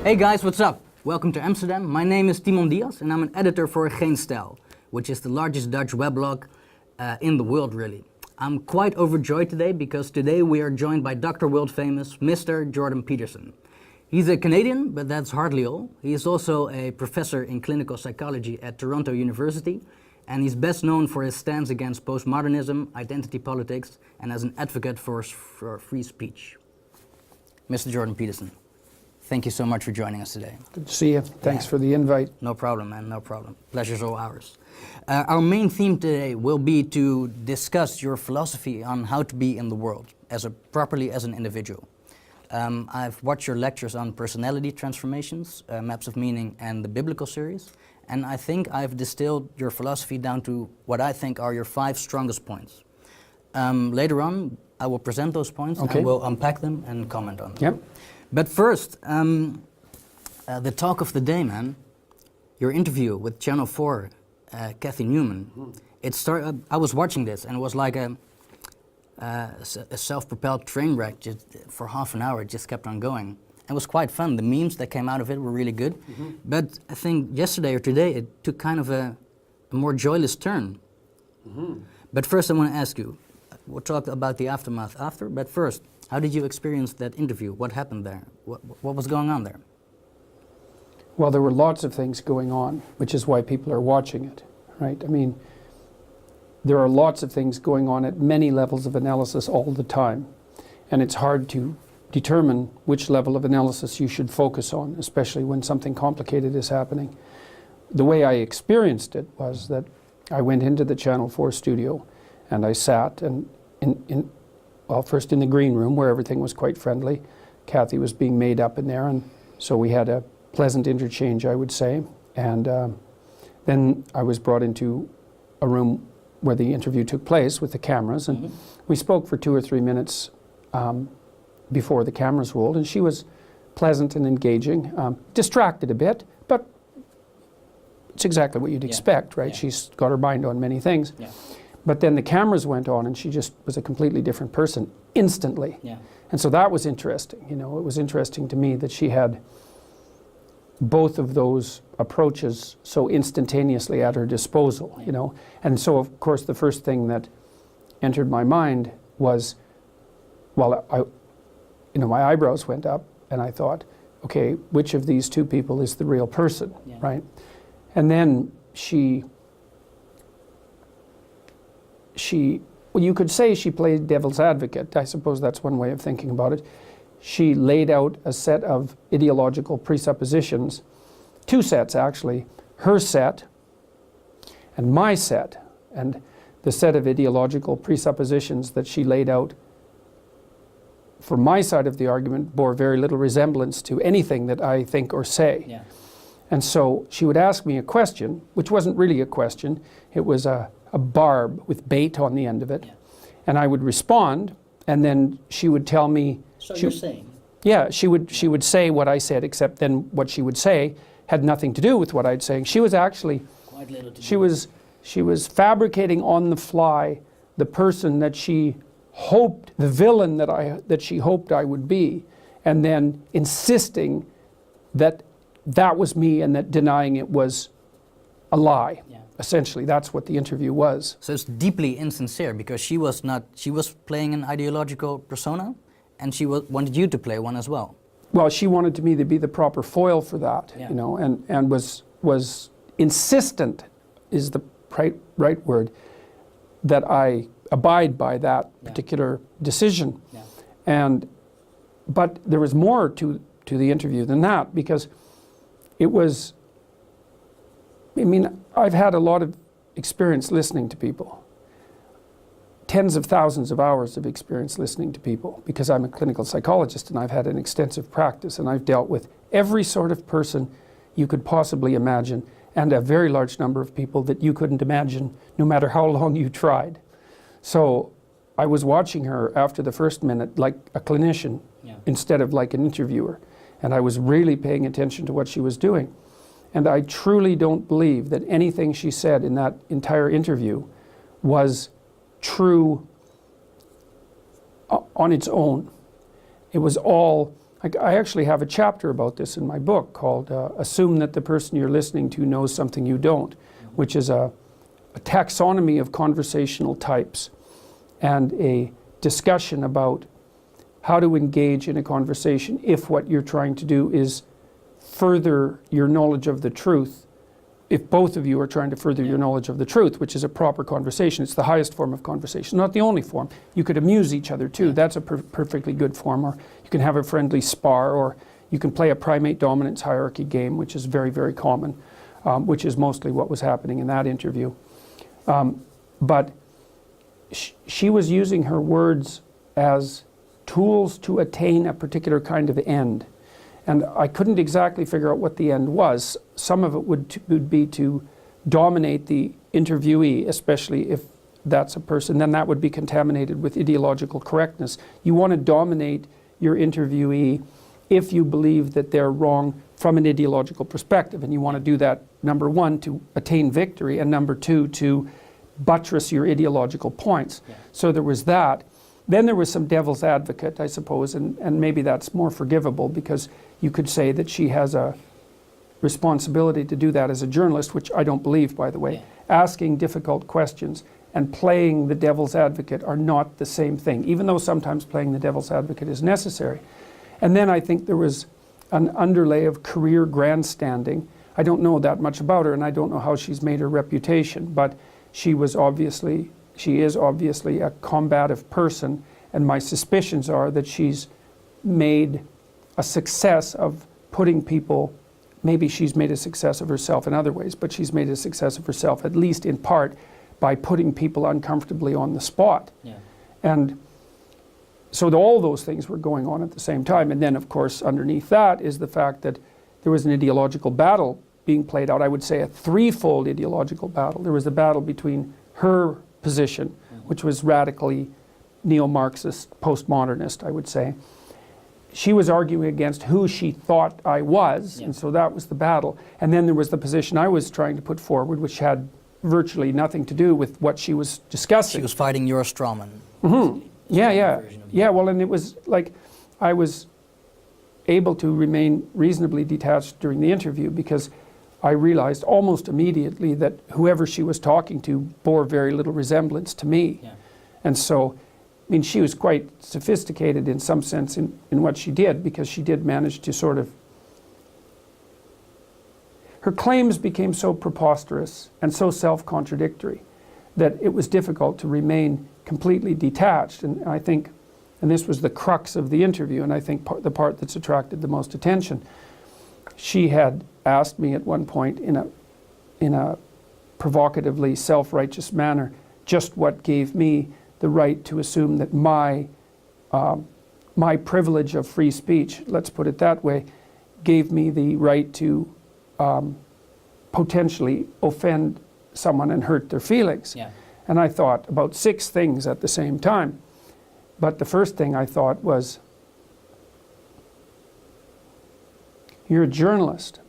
Hey guys, what's up? Welcome to Amsterdam. My name is Timon Diaz and I'm an editor for Geen Stijl, which is the largest Dutch weblog in the world, really. I'm quite overjoyed today because today we are joined by Dr. World Famous Mr. Jordan Peterson. He's a Canadian, but that's hardly all. He is also a professor in clinical psychology at Toronto University, and he's best known for his stance against postmodernism, identity politics, and as an advocate for free speech. Mr. Jordan Peterson, thank you so much for joining us today. Good to see you. Thanks for the invite. No problem, man, no problem. Pleasure's all ours. Our main theme today will be to discuss your philosophy on how to be in the world properly as an individual. I've watched your lectures on personality transformations, maps of meaning, and the biblical series, and I think I've distilled your philosophy down to what I think are your 5 strongest points. Later on, I will present those points, and we'll unpack them and comment on them. Yep. But first, the talk of the day, man. Your interview with Channel 4, Cathy Newman. It started. I was watching this, and it was like a self-propelled train wreck. Just for half an hour, it just kept on going. It was quite fun. The memes that came out of it were really good. But I think yesterday or today, it took kind of a more joyless turn. But first, I want to ask you. We'll talk about the aftermath after. But first, how did you experience that interview? What happened there? What was going on there? Well, there were lots of things going on, which is why people are watching it, right? I mean, there are lots of things going on at many levels of analysis all the time. And it's hard to determine which level of analysis you should focus on, especially when something complicated is happening. The way I experienced it was that I went into the Channel 4 studio and I sat and well, first in the green room where everything was quite friendly. Cathy was being made up in there, and so we had a pleasant interchange, I would say. And then I was brought into a room where the interview took place with the cameras, and we spoke for 2 or 3 minutes before the cameras rolled, and she was pleasant and engaging, distracted a bit, but it's exactly what you'd expect, right? She's got her mind on many things. But then the cameras went on and she just was a completely different person instantly. And so that was interesting. You know, it was interesting to me that she had both of those approaches so instantaneously at her disposal, you know. And so, of course, the first thing that entered my mind was, well, my eyebrows went up and I thought, okay, which of these two people is the real person, right? And then well, you could say she played devil's advocate. I suppose that's one way of thinking about it. She laid out a set of ideological presuppositions, 2 sets actually, her set and my set. And the set of ideological presuppositions that she laid out for my side of the argument bore very little resemblance to anything that I think or say. And so she would ask me a question, which wasn't really a question. It was a barb with bait on the end of it. And I would respond, and then she would tell me... So you're saying? Yeah, she would say what I said, except then what she would say had nothing to do with what I'd saying. She was actually... Quite little to do. She was fabricating on the fly the person that she hoped, the villain that she hoped I would be, and then insisting that that was me and that denying it was a lie. Essentially, that's what the interview was. So it's deeply insincere because she was playing an ideological persona, and she wanted you to play one as well. Well, she wanted me to be the proper foil for that, you know, and was insistent, is the right word, that I abide by that particular decision. But there was more to the interview than that, because it was, I mean, I've had a lot of experience listening to people. Tens of thousands of hours of experience listening to people, because I'm a clinical psychologist and I've had an extensive practice and I've dealt with every sort of person you could possibly imagine, and a very large number of people that you couldn't imagine no matter how long you tried. So I was watching her after the first minute like a clinician instead of like an interviewer. And I was really paying attention to what she was doing. And I truly don't believe that anything she said in that entire interview was true on its own. It was all I actually have a chapter about this in my book called Assume That the Person You're Listening to Knows Something You Don't, which is a taxonomy of conversational types and a discussion about how to engage in a conversation if what you're trying to do is further your knowledge of the truth. If both of you are trying to further your knowledge of the truth, which is a proper conversation, it's the highest form of conversation, not the only form. You could amuse each other too. That's a perfectly good form. Or you can have a friendly spar, or you can play a primate dominance hierarchy game, which is very, very common, which is mostly what was happening in that interview. But she was using her words as tools to attain a particular kind of end. And I couldn't exactly figure out what the end was. Some of it would be to dominate the interviewee, especially if that's a person, then that would be contaminated with ideological correctness. You want to dominate your interviewee if you believe that they're wrong from an ideological perspective. And you want to do that, number one, to attain victory, and number two, to buttress your ideological points. Yeah. So there was that. Then there was some devil's advocate, I suppose, and maybe that's more forgivable, because you could say that she has a responsibility to do that as a journalist, which I don't believe, by the way. Yeah. Asking difficult questions and playing the devil's advocate are not the same thing, even though sometimes playing the devil's advocate is necessary. And then I think there was an underlay of career grandstanding. I don't know that much about her, and I don't know how she's made her reputation, but she is obviously a combative person, and my suspicions are that she's made a success of putting people, maybe she's made a success of herself in other ways, but she's made a success of herself, at least in part, by putting people uncomfortably on the spot. Yeah. And so all those things were going on at the same time. And then, of course, underneath that is the fact that there was an ideological battle being played out. I would say a threefold ideological battle. There was a battle between her position, which was radically neo-Marxist, postmodernist, I would say. She was arguing against who she thought I was, and so that was the battle. And then there was the position I was trying to put forward, which had virtually nothing to do with what she was discussing. She was fighting your strawman. Mm-hmm. Yeah, well, and it was like I was able to remain reasonably detached during the interview, because I realized almost immediately that whoever she was talking to bore very little resemblance to me. Yeah. And so, I mean, she was quite sophisticated in some sense in what she did, because she did manage to sort of... Her claims became so preposterous and so self-contradictory that it was difficult to remain completely detached. And I think, and this was the crux of the interview, and I think the part that's attracted the most attention, she had asked me at one point in a provocatively self-righteous manner just what gave me the right to assume that my privilege of free speech, let's put it that way, gave me the right to potentially offend someone and hurt their feelings. Yeah. And I thought about 6 things at the same time. But the first thing I thought was, you're a journalist.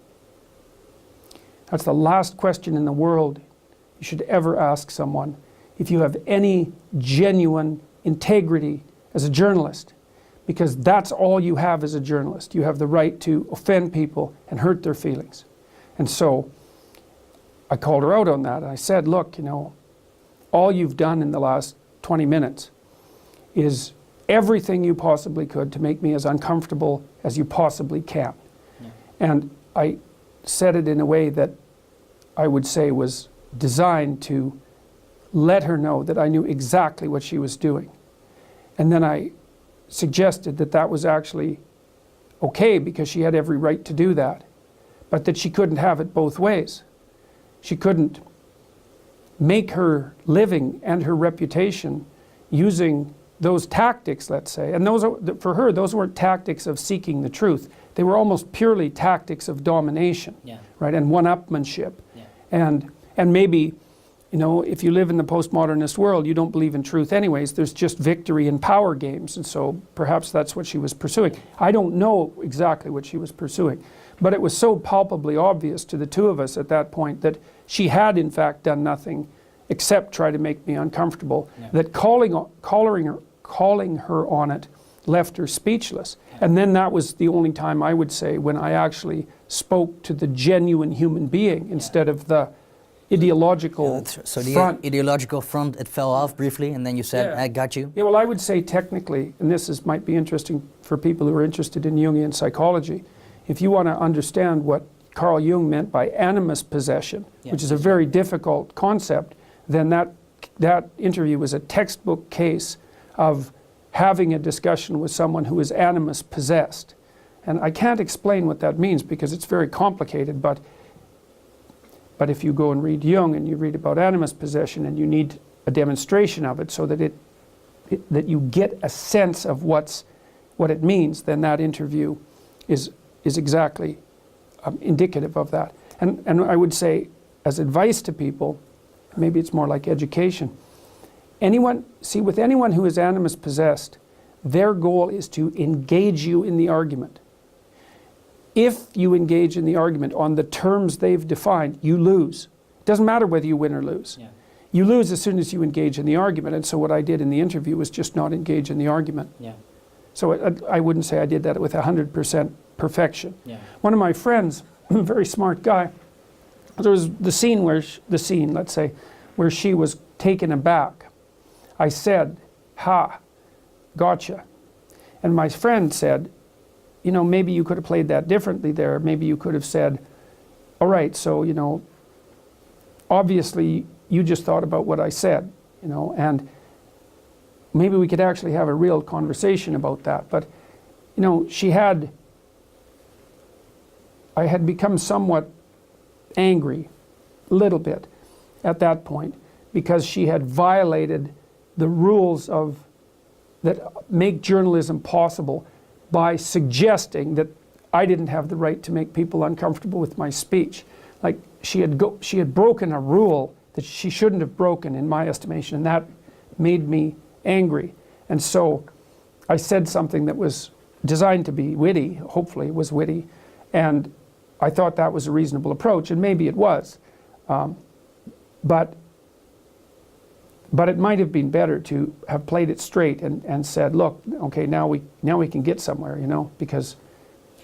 That's the last question in the world you should ever ask someone if you have any genuine integrity as a journalist, because that's all you have as a journalist. You have the right to offend people and hurt their feelings. And so I called her out on that. I said, look, you know, all you've done in the last 20 minutes is everything you possibly could to make me as uncomfortable as you possibly can. Yeah. And I said it in a way that I would say was designed to let her know that I knew exactly what she was doing. And then I suggested that that was actually okay, because she had every right to do that, but that she couldn't have it both ways. She couldn't make her living and her reputation using those tactics, let's say. And those are, for her, those weren't tactics of seeking the truth. They were almost purely tactics of domination, right, and one-upmanship. Yeah. And maybe, you know, if you live in the postmodernist world, you don't believe in truth anyways. There's just victory and power games, and so perhaps that's what she was pursuing. I don't know exactly what she was pursuing, but it was so palpably obvious to the two of us at that point that she had in fact done nothing except try to make me uncomfortable, that calling her on it left her speechless. And then that was the only time, I would say, when I actually spoke to the genuine human being instead of the ideological So the front. ideological front, it fell off briefly, and then you said, Yeah. I got you. Yeah, well, I would say technically, and this is, might be interesting for people who are interested in Jungian psychology, if you want to understand what Carl Jung meant by animus possession, which is a very difficult concept, then that interview was a textbook case of having a discussion with someone who is animus possessed. And I can't explain what that means because it's very complicated, but if you go and read Jung and you read about animus possession and you need a demonstration of it so that that you get a sense of what it means, then that interview is exactly indicative of that. And I would say, as advice to people, maybe it's more like education, with anyone who is animus possessed, their goal is to engage you in the argument. If you engage in the argument on the terms they've defined, you lose. It doesn't matter whether you win or lose. Yeah. You lose as soon as you engage in the argument. And so what I did in the interview was just not engage in the argument. Yeah. So I wouldn't say I did that with 100% perfection. Yeah. One of my friends, a very smart guy, there was the scene, let's say, where she was taken aback. I said, "Ha, gotcha." And my friend said, you know, maybe you could have played that differently there. Maybe you could have said, all right, so, you know, obviously you just thought about what I said, you know, and maybe we could actually have a real conversation about that. But, you know, I had become somewhat angry, a little bit, at that point, because she had violated the rules that make journalism possible by suggesting that I didn't have the right to make people uncomfortable with my speech. Like she had broken a rule that she shouldn't have broken, in my estimation, and that made me angry. And so I said something that was designed to be witty, hopefully it was witty, and I thought that was a reasonable approach, and maybe it was. But it might have been better to have played it straight and said, look, okay, now we can get somewhere, you know, because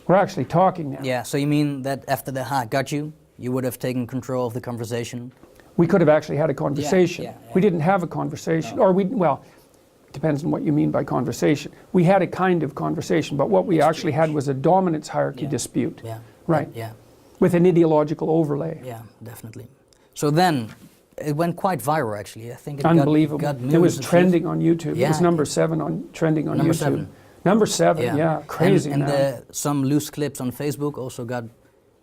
we're actually talking now. Yeah, so you mean that after the "ha, got you," you would have taken control of the conversation? We could have actually had a conversation. Yeah. We didn't have a conversation. No. Well, depends on what you mean by conversation. We had a kind of conversation, but what we actually had was a dominance hierarchy dispute. Yeah. Right. Yeah. With an ideological overlay. Yeah, definitely. So then, it went quite viral, actually. I think it unbelievable. got it was trending on YouTube. Yeah. It was number 7 trending on Number YouTube. 7. Number 7, yeah, crazy. And some loose clips on Facebook also got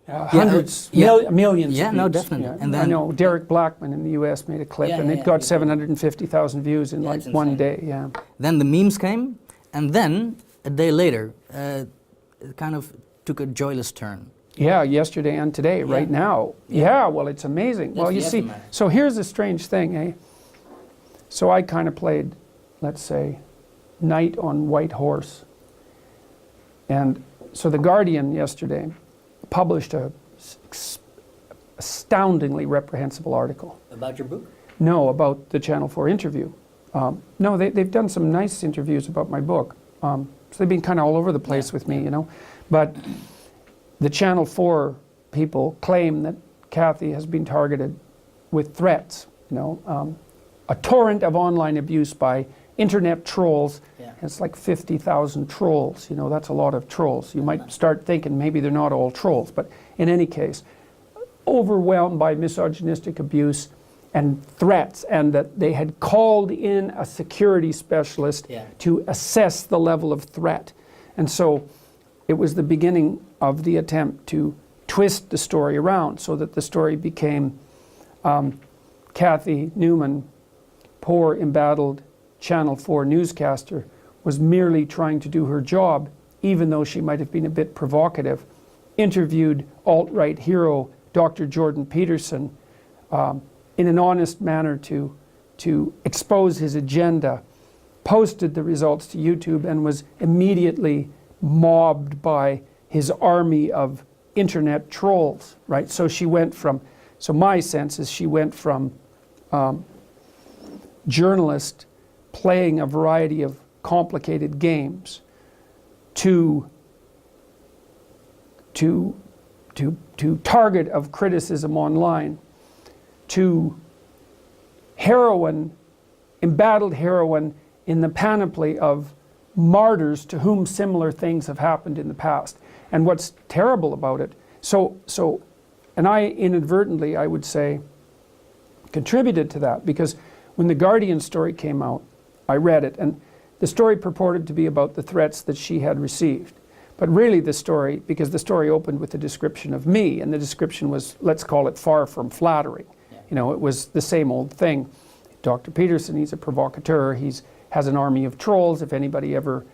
hundreds, millions. Yeah, of no, views. definitely. Yeah. And then I know Derek Blackman in the U.S. made a clip, and it got 750,000 views in like one day. Yeah. Then the memes came, and then a day later, it kind of took a joyless turn. Yeah, yesterday and today, right now. Yeah, well, it's amazing. That's well, you see, so here's the strange thing, eh? So I kind of played, let's say, knight on white horse. And so The Guardian yesterday published a astoundingly reprehensible article. About your book? No, about the Channel 4 interview. No, they've done some nice interviews about my book. So they've been kind of all over the place with me, you know. But the Channel 4 people claim that Cathy has been targeted with threats, you know, a torrent of online abuse by internet trolls. Yeah. It's like 50,000 trolls, you know, that's a lot of trolls. You might start thinking maybe they're not all trolls, but in any case, overwhelmed by misogynistic abuse and threats, and that they had called in a security specialist to assess the level of threat. And so it was the beginning of the attempt to twist the story around so that the story became Cathy Newman, poor, embattled Channel 4 newscaster, was merely trying to do her job, even though she might have been a bit provocative, interviewed alt-right hero Dr. Jordan Peterson in an honest manner to expose his agenda, posted the results to YouTube, and was immediately mobbed by his army of internet trolls, right? So she went from, so my sense is she went from journalist playing a variety of complicated games to target of criticism online, to heroine, embattled heroine in the panoply of martyrs to whom similar things have happened in the past. And what's terrible about it, and I inadvertently, I would say, contributed to that, because when the Guardian story came out, I read it, and the story purported to be about the threats that she had received. But really the story, because the story opened with a description of me, and the description was, let's call it, far from flattering. Yeah. You know, it was the same old thing. Dr. Peterson, he's a provocateur, has an army of trolls. If anybody ever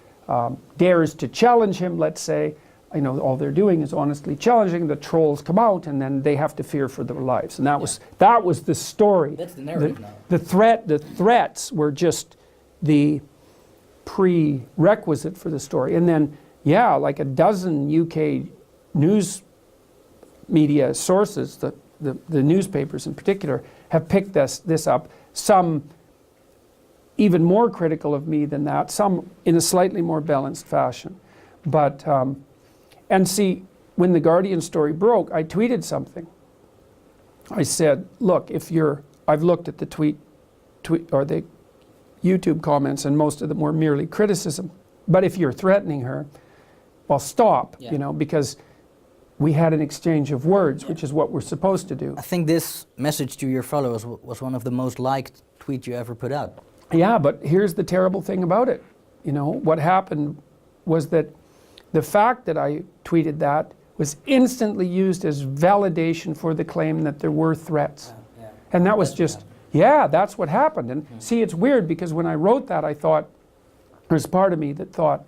dares to challenge him, let's say, you know, all they're doing is honestly challenging, the trolls come out, and then they have to fear for their lives. And that was the story. That's the narrative now. The threats were just the prerequisite for the story. And then, yeah, like a dozen UK news media sources, the newspapers in particular, have picked this up. Some even more critical of me than that, some in a slightly more balanced fashion. But, and see, when the Guardian story broke, I tweeted something. I said, look, I've looked at the tweet or the YouTube comments, and most of them were merely criticism. But if you're threatening her, well, stop, you know, because we had an exchange of words, which is what we're supposed to do. I think this message to your followers was one of the most liked tweets you ever put out. Yeah, but here's the terrible thing about it. You know, what happened was that the fact that I tweeted that was instantly used as validation for the claim that there were threats. And that was just, that's what happened. And see, it's weird, because when I wrote that, I thought, there's part of me that thought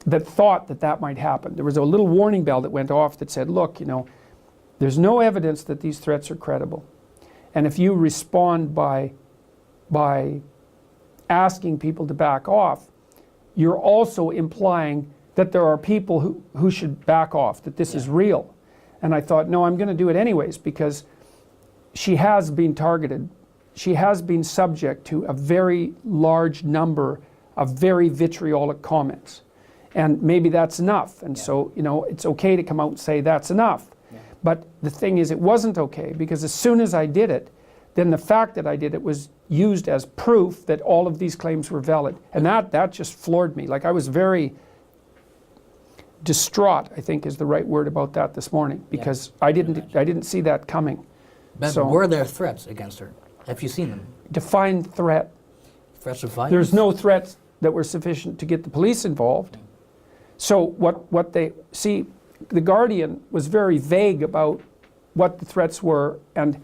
that might happen. There was a little warning bell that went off that said, look, you know, there's no evidence that these threats are credible. And if you respond by asking people to back off, you're also implying that there are people who should back off, that this is real. And I thought, no, I'm going to do it anyways, because she has been targeted. She has been subject to a very large number of very vitriolic comments. And maybe that's enough. And so, you know, it's okay to come out and say that's enough. But the thing is, it wasn't okay, because as soon as I did it, then the fact that I did it was used as proof that all of these claims were valid. And that just floored me. Like, I was very distraught, I think is the right word, about that this morning, because I didn't see that coming. But were there threats against her? Have you seen them? Define threat. Threats of violence? There's no threats that were sufficient to get the police involved. So what they see, the Guardian was very vague about what the threats were and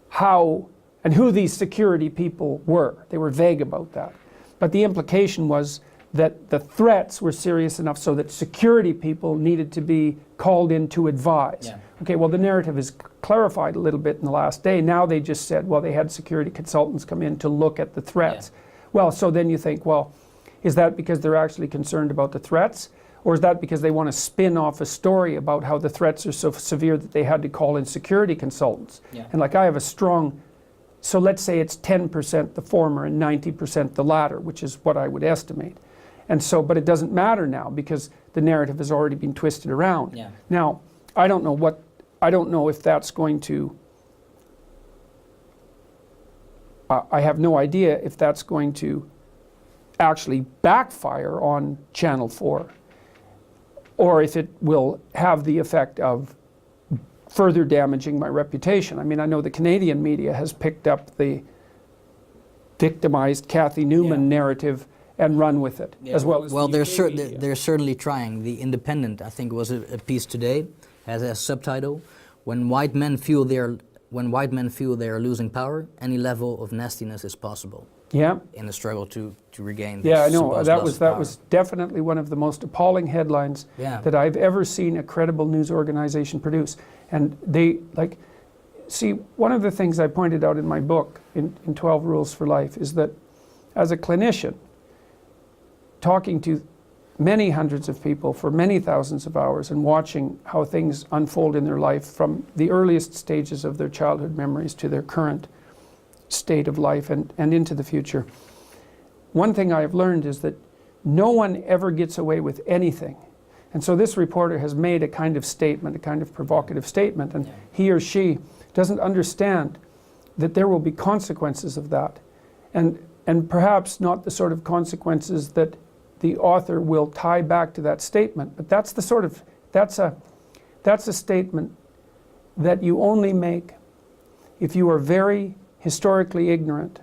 how and who these security people were. They were vague about that. But the implication was that the threats were serious enough so that security people needed to be called in to advise. Okay, well, the narrative is clarified a little bit in the last day. Now they just said, well, they had security consultants come in to look at the threats. Well, so then you think, well, is that because they're actually concerned about the threats? Or is that because they want to spin off a story about how the threats are so severe that they had to call in security consultants? And like, I have a strong, so let's say it's 10% the former and 90% the latter, which is what I would estimate. And so, but it doesn't matter now, because the narrative has already been twisted around. Now, I don't know if that's going to, I have no idea if that's going to actually backfire on Channel 4, or if it will have the effect of further damaging my reputation. I mean, I know the Canadian media has picked up the victimized Cathy Newman narrative and run with it, as well as they're certainly trying. The Independent, I think, was a piece today, has a subtitle: "When white men feel they are losing power, any level of nastiness is possible." In the struggle to regain. I know that was definitely one of the most appalling headlines that I've ever seen a credible news organization produce. And they see, one of the things I pointed out in my book in 12 Rules for Life is that as a clinician, talking to many hundreds of people for many thousands of hours and watching how things unfold in their life from the earliest stages of their childhood memories to their current state of life and into the future. One thing I have learned is that no one ever gets away with anything. And so this reporter has made a kind of statement, a kind of provocative statement, and he or she doesn't understand that there will be consequences of that. And perhaps not the sort of consequences that the author will tie back to that statement, but that's a statement that you only make if you are very historically ignorant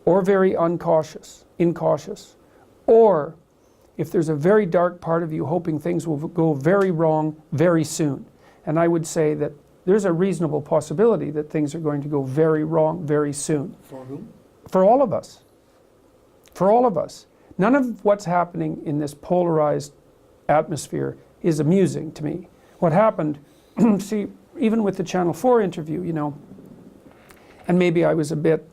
or very incautious, or if there's a very dark part of you hoping things will go very wrong very soon. And I would say that there's a reasonable possibility that things are going to go very wrong very soon. For whom? For all of us. For all of us. None of what's happening in this polarized atmosphere is amusing to me. What happened, see, even with the Channel 4 interview, you know, and maybe I was a bit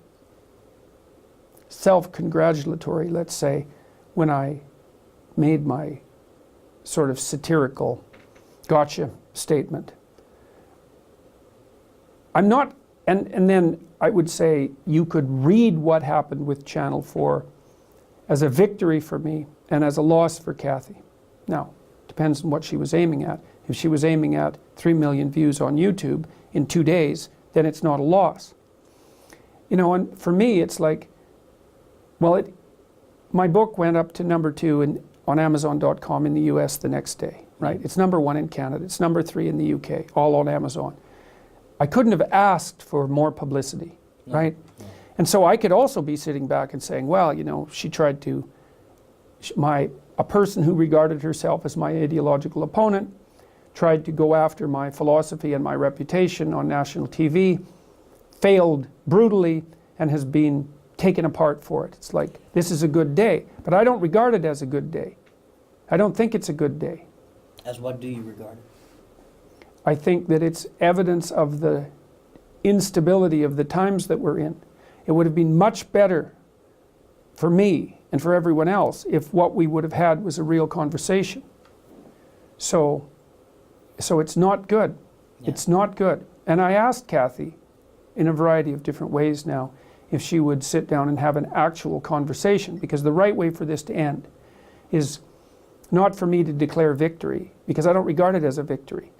self-congratulatory, let's say, when I made my sort of satirical gotcha statement. I'm not, and then I would say you could read what happened with Channel 4 as a victory for me and as a loss for Cathy. Now, depends on what she was aiming at. If she was aiming at 3 million views on YouTube in 2 days, then it's not a loss. You know, and for me, it's like, well, my book went up to number 2 on Amazon.com in the US the next day, right? It's number 1 in Canada. It's number 3 in the UK, all on Amazon. I couldn't have asked for more publicity, right? No. And so I could also be sitting back and saying, well, you know, she tried to, a person who regarded herself as my ideological opponent tried to go after my philosophy and my reputation on national TV, failed brutally, and has been taken apart for it. It's like, this is a good day, but I don't regard it as a good day. I don't think it's a good day. As what do you regard it? I think that it's evidence of the instability of the times that we're in. It would have been much better for me and for everyone else if what we would have had was a real conversation. So it's not good. Yeah. It's not good. And I asked Cathy in a variety of different ways now if she would sit down and have an actual conversation, because the right way for this to end is not for me to declare victory, because I don't regard it as a victory.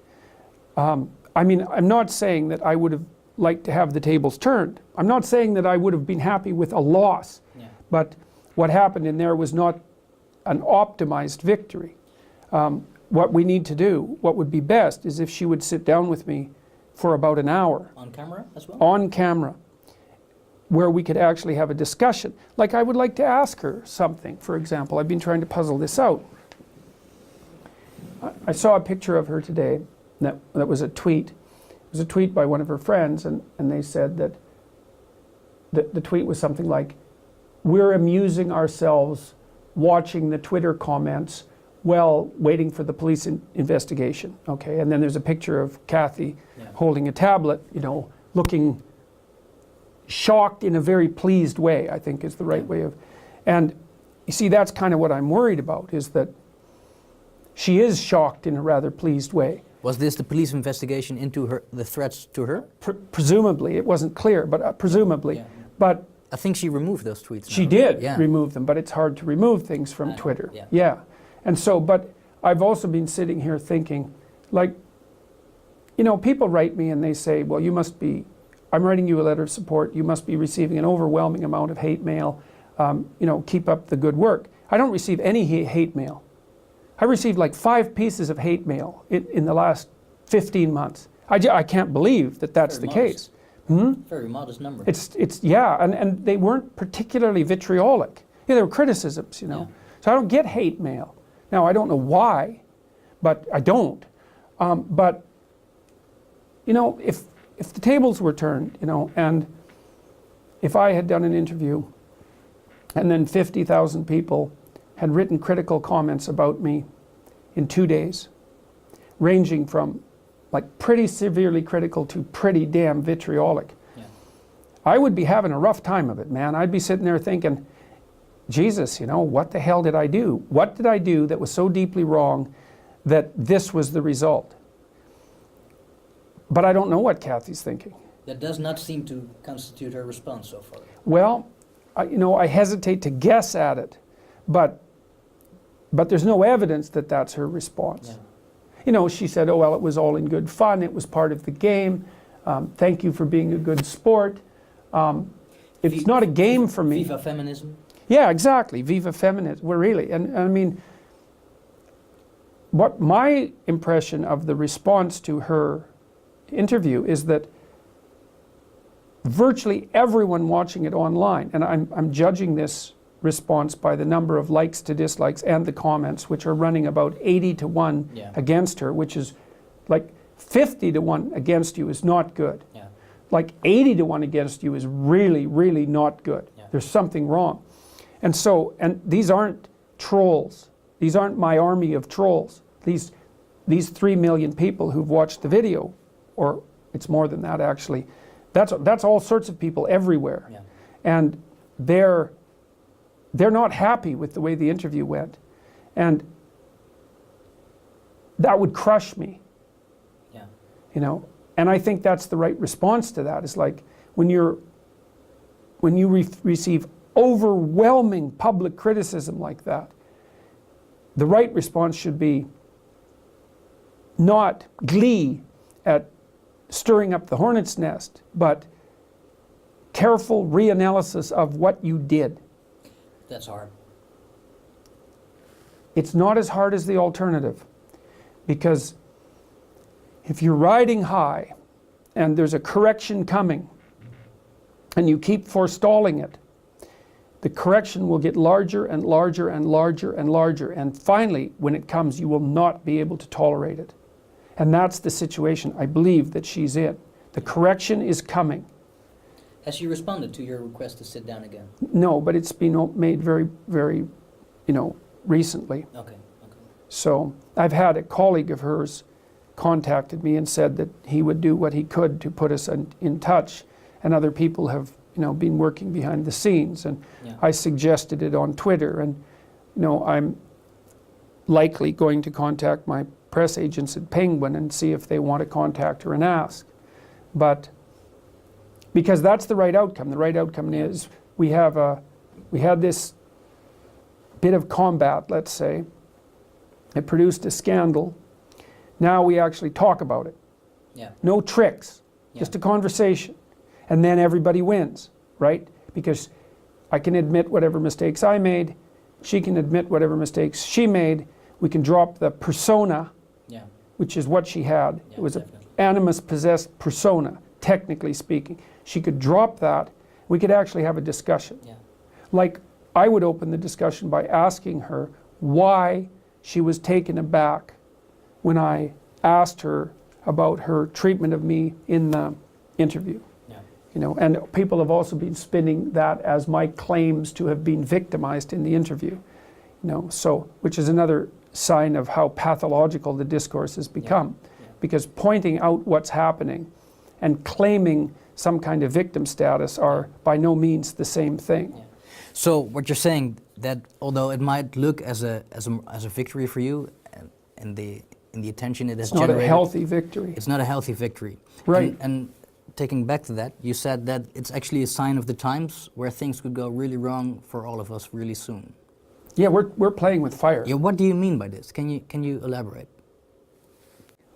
I mean, I'm not saying that I would have liked to have the tables turned. I'm not saying that I would have been happy with a loss. Yeah. But what happened in there was not an optimized victory. What we need to do, what would be best, is if she would sit down with me for about an hour. On camera as well? On camera, where we could actually have a discussion. Like, I would like to ask her something, for example. I've been trying to puzzle this out. I saw a picture of her today that was a tweet. It was a tweet by one of her friends, and they said that the tweet was something like, we're amusing ourselves watching the Twitter comments while waiting for the police investigation. Okay, and then there's a picture of Cathy holding a tablet, you know, looking shocked in a very pleased way, I think is the right way of, and you see, that's kind of what I'm worried about, is that she is shocked in a rather pleased way. Was this the police investigation into the threats to her? Presumably, it wasn't clear, but presumably. Yeah. But I think she removed those tweets. She did remove them, but it's hard to remove things from Twitter. Yeah. And so, but I've also been sitting here thinking, like, you know, people write me and they say, well, you must be, I'm writing you a letter of support, you must be receiving an overwhelming amount of hate mail, you know, keep up the good work. I don't receive any hate mail. I received like 5 pieces of hate mail in the last 15 months. I can't believe that that's the case. Very modest number. Yeah, and they weren't particularly vitriolic. Yeah, they were criticisms, you know. Yeah. So I don't get hate mail. Now, I don't know why, but I don't. But, you know, if the tables were turned, you know, and if I had done an interview and then 50,000 people had written critical comments about me in 2 days, ranging from like pretty severely critical to pretty damn vitriolic, I would be having a rough time of it, man. I'd be sitting there thinking, Jesus, you know, what the hell did I do? What did I do that was so deeply wrong that this was the result? But I don't know what Cathy's thinking. That does not seem to constitute her response so far. Well, you know, I hesitate to guess at it. but there's no evidence that that's her response. Yeah. You know, she said, oh, well, it was all in good fun. It was part of the game. Thank you for being a good sport. It's not a game for me. Viva feminism. Yeah, exactly. Viva feminism. We're really, and I mean, what my impression of the response to her interview is that virtually everyone watching it online, and I'm judging this response by the number of likes to dislikes and the comments, which are running about 80 to 1 Yeah. against her, which is like 50 to 1 against you is not good. Yeah. Like 80 to 1 against you is really, really not good. Yeah. There's something wrong. And so, and these aren't trolls. These aren't my army of trolls. These 3 million people who've watched the video, or it's more than that actually, that's all sorts of people everywhere. Yeah. And they're not happy with the way the interview went. And that would crush me. Yeah. You know, and I think that's the right response to that. Is like when you receive overwhelming public criticism like that, the right response should be not glee at stirring up the hornet's nest, but careful reanalysis of what you did. That's hard. It's not as hard as the alternative, because if you're riding high and there's a correction coming and you keep forestalling it, the correction will get larger and larger and larger and larger, and finally, when it comes, you will not be able to tolerate it. And that's the situation I believe that she's in. The correction is coming. Has she responded to your request to sit down again? No, but it's been made very, very, recently. Okay. So I've had a colleague of hers contacted me and said that he would do what he could to put us in touch, and other people have been working behind the scenes, and Yeah. I suggested it on Twitter, and I'm likely going to contact my press agents at Penguin and see if they want to contact her and ask. But because that's the right outcome. The right outcome is we had this bit of combat, let's say. It produced a scandal. Now we actually talk about it. Yeah. No tricks, Yeah. just a conversation. And then everybody wins, right? Because I can admit whatever mistakes I made, she can admit whatever mistakes she made, we can drop the persona, Yeah. which is what she had. Yeah, It was an definitely. animus-possessed persona, technically speaking. She could drop that, we could actually have a discussion. Yeah. Like, I would open the discussion by asking her why she was taken aback when I asked her about her treatment of me in the interview. Yeah. And people have also been spinning that as my claims to have been victimized in the interview. So, which is another sign of how pathological the discourse has become. Yeah. Because pointing out what's happening and claiming some kind of victim status are by no means the same thing. Yeah. So what you're saying, that although it might look as a victory for you, and the attention it has It's not generated, a healthy victory. it's not a healthy victory. Right. And taking back to that, you said that it's actually a sign of the times where things could go really wrong for all of us really soon. Yeah, we're playing with fire. Yeah. What do you mean by this? Can you elaborate?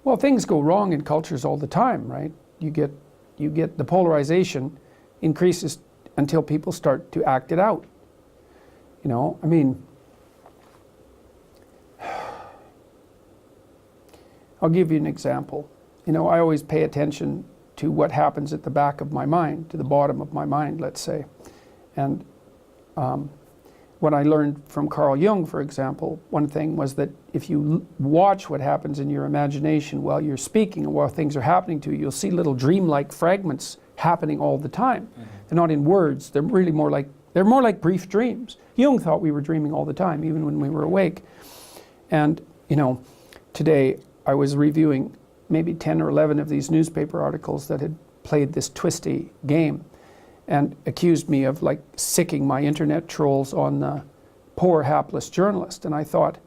Well, things go wrong in cultures all the time, right? You get the polarization increases until people start to act it out. I mean, I'll give you an example. I always pay attention to what happens at the back of my mind, to the bottom of my mind, let's say. And what I learned from Carl Jung, for example, one thing was that if you watch what happens in your imagination while you're speaking and while things are happening to you, you'll see little dreamlike fragments happening all the time. Mm-hmm. They're not in words, they're really more like brief dreams. Jung thought we were dreaming all the time, even when we were awake. And, today I was reviewing maybe 10 or 11 of these newspaper articles that had played this twisty game and accused me of sicking my internet trolls on the poor hapless journalist. And I thought,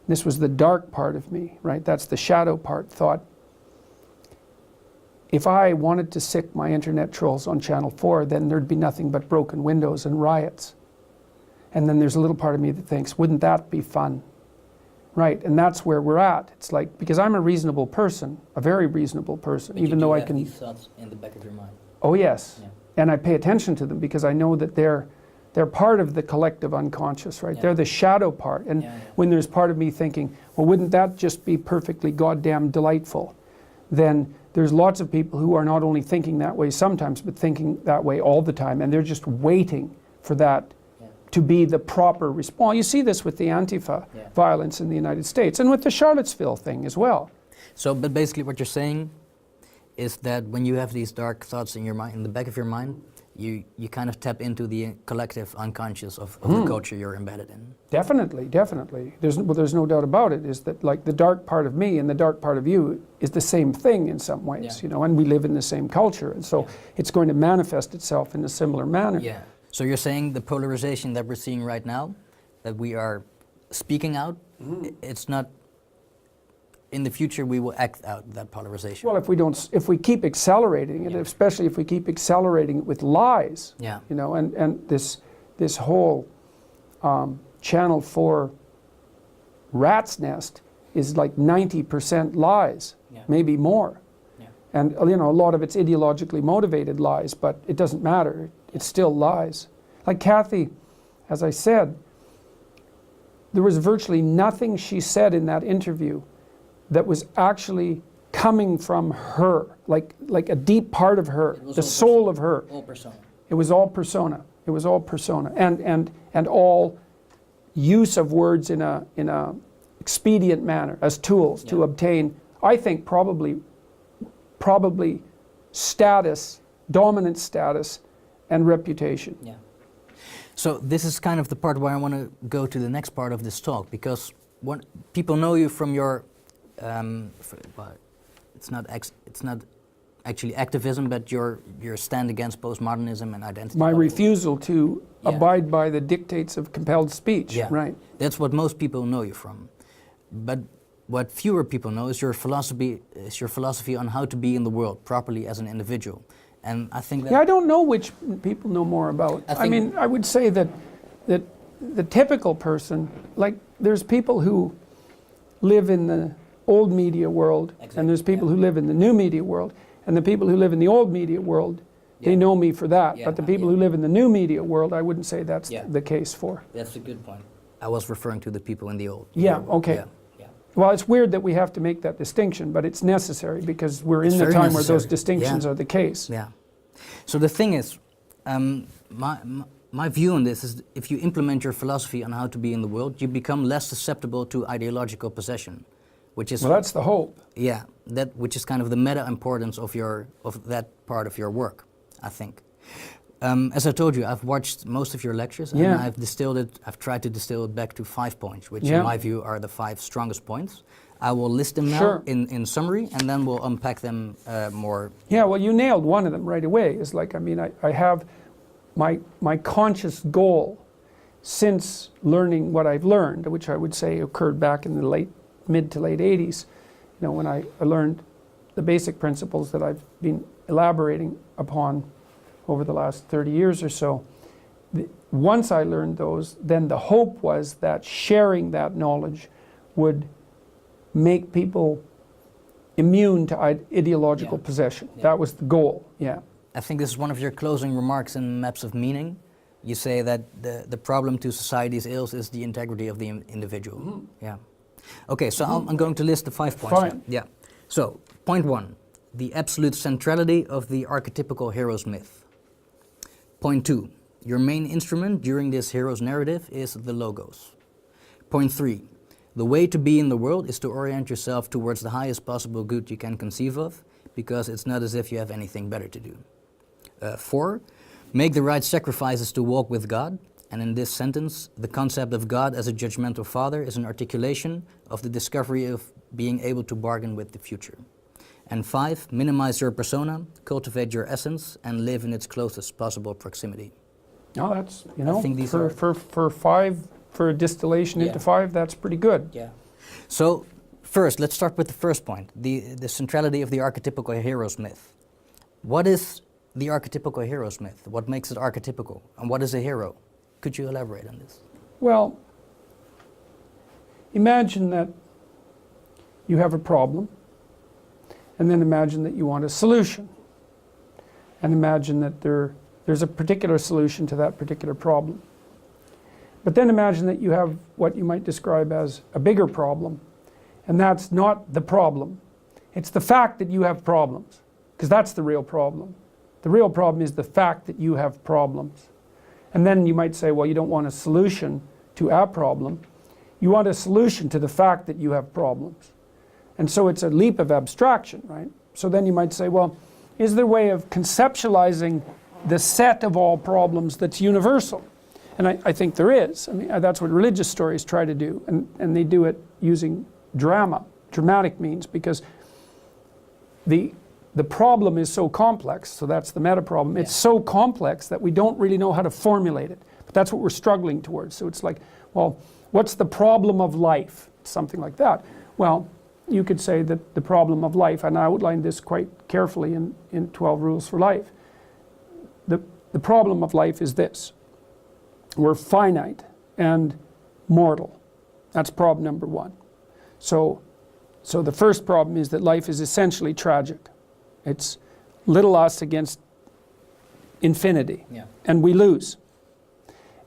this was the dark part of me, right? That's the shadow part, thought, if I wanted to sick my internet trolls on Channel 4, then there'd be nothing but broken windows and riots. And then there's a little part of me that thinks, wouldn't that be fun? Right, and that's where we're at. It's like, because I'm a reasonable person, a very reasonable person, But even you though do I have can... these thoughts in the back of your mind. Oh yes, Yeah. and I pay attention to them because I know that they're part of the collective unconscious, right? Yeah. They're the shadow part. And Yeah, yeah. when there's part of me thinking, well, wouldn't that just be perfectly goddamn delightful? Then there's lots of people who are not only thinking that way sometimes, but thinking that way all the time. And they're just waiting for that to be the proper response. You see this with the Antifa violence in the United States and with the Charlottesville thing as well. So, but basically what you're saying is that when you have these dark thoughts in your mind, in the back of your mind, you kind of tap into the collective unconscious of the culture you're embedded in. Definitely, definitely. There's no doubt about it, is that like the dark part of me and the dark part of you is the same thing in some ways, you know, and we live in the same culture. And so it's going to manifest itself in a similar manner. Yeah. So you're saying the polarization that we're seeing right now, that we are speaking out, it's not, in the future we will act out that polarization. Well, if we keep accelerating it, especially if we keep accelerating it with lies, you know, and this whole Channel 4 rat's nest is like 90% lies, maybe more. And, you know, a lot of it's ideologically motivated lies, but it doesn't matter. It's still lies. Like Cathy, as I said, there was virtually nothing she said in that interview that was actually coming from her, like a deep part of her, the soul of her. All persona. It was all persona. It was all persona, and all use of words in a expedient manner as tools to obtain, I think, probably status, dominant status, and reputation. Yeah. So this is kind of the part where I want to go to the next part of this talk, because people know you from your, well, it's not actually activism, but your stand against postmodernism and identity. My refusal to abide by the dictates of compelled speech. Right. That's what most people know you from. But what fewer people know is your philosophy on how to be in the world properly as an individual. And I think that... Yeah, I don't know which people know more about. I mean, I would say that the typical person, like there's people who live in the old media world, and there's people who live in the new media world, and the people who live in the old media world, they know me for that. But the people who live in the new media world, I wouldn't say that's the case for. That's a good point. I was referring to the people in the old. Okay. Well, it's weird that we have to make that distinction, but it's necessary because we're in the time where those distinctions are the case. Yeah. So the thing is, my view on this is, if you implement your philosophy on how to be in the world, you become less susceptible to ideological possession, which is... Well, that's the hope. Yeah, which is kind of the meta importance of that part of your work, I think. As I told you, I've watched most of your lectures, and I've tried to distill it back to 5 points, which in my view are the 5 strongest points. I will list them now in summary, and then we'll unpack them more. Yeah, well, you nailed one of them right away. It's like, I mean, I have my conscious goal since learning what I've learned, which I would say occurred back in the mid to late 80s, you know, when I learned the basic principles that I've been elaborating upon over the last 30 years or so. Once I learned those, then the hope was that sharing that knowledge would make people immune to ideological possession. That was the goal, I think this is one of your closing remarks in Maps of Meaning. You say that the problem to society's ills is the integrity of the individual. Yeah. Okay, so I'm going to list the 5 points. Fine. Yeah. So, point 1, the absolute centrality of the archetypical hero's myth. Point 2, your main instrument during this hero's narrative is the logos. Point 3, the way to be in the world is to orient yourself towards the highest possible good you can conceive of, because it's not as if you have anything better to do. 4, make the right sacrifices to walk with God, and in this sentence, the concept of God as a judgmental father is an articulation of the discovery of being able to bargain with the future. And 5, minimize your persona, cultivate your essence, and live in its closest possible proximity. No, that's, you know, I think these for a distillation into 5, that's pretty good. Yeah. So, first, let's start with the first point, the centrality of the archetypical hero's myth. What is the archetypical hero's myth? What makes it archetypical? And what is a hero? Could you elaborate on this? Well, imagine that you have a problem, and then imagine that you want a solution. And imagine that there's a particular solution to that particular problem. But then imagine that you have what you might describe as a bigger problem, and that's not the problem. It's the fact that you have problems, because that's the real problem. The real problem is the fact that you have problems. And then you might say, well, you don't want a solution to our problem. You want a solution to the fact that you have problems. And so it's a leap of abstraction, right? So then you might say, well, is there a way of conceptualizing the set of all problems that's universal? And I think there is. I mean, that's what religious stories try to do. And they do it using dramatic means, because the problem is so complex, so that's the meta problem. It's so complex that we don't really know how to formulate it. But that's what we're struggling towards. So it's like, well, what's the problem of life? Something like that. Well, you could say that the problem of life, and I outlined this quite carefully in 12 Rules for Life. The problem of life is this. We're finite and mortal. That's problem number one. So the first problem is that life is essentially tragic. It's little us against infinity. Yeah. And we lose.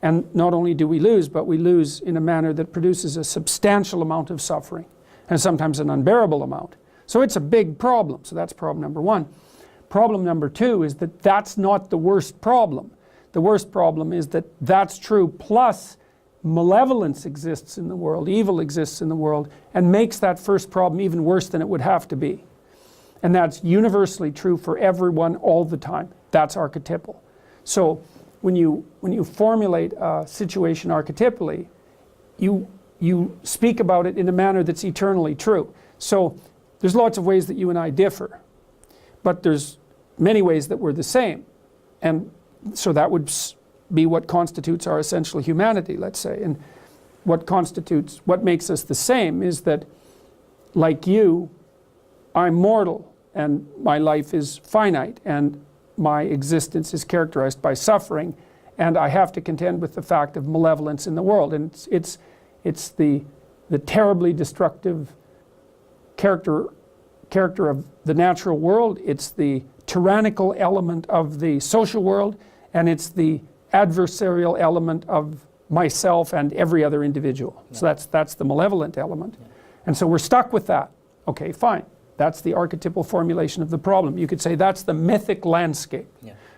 And not only do we lose, but we lose in a manner that produces a substantial amount of suffering, and sometimes an unbearable amount. So it's a big problem. So that's problem number one. Problem number two is that that's not the worst problem. The worst problem is that that's true, plus malevolence exists in the world, evil exists in the world, and makes that first problem even worse than it would have to be. And that's universally true for everyone all the time. That's archetypal. So when you formulate a situation archetypally, you speak about it in a manner that's eternally true. So there's lots of ways that you and I differ, but there's many ways that we're the same. And so that would be what constitutes our essential humanity, let's say. And what makes us the same is that, like you, I'm mortal, and my life is finite, and my existence is characterized by suffering, and I have to contend with the fact of malevolence in the world. And it's the terribly destructive character of the natural world, it's the tyrannical element of the social world, and it's the adversarial element of myself and every other individual. Yeah. So that's the malevolent element. Yeah. And so we're stuck with that. Okay, fine. That's the archetypal formulation of the problem. You could say that's the mythic landscape,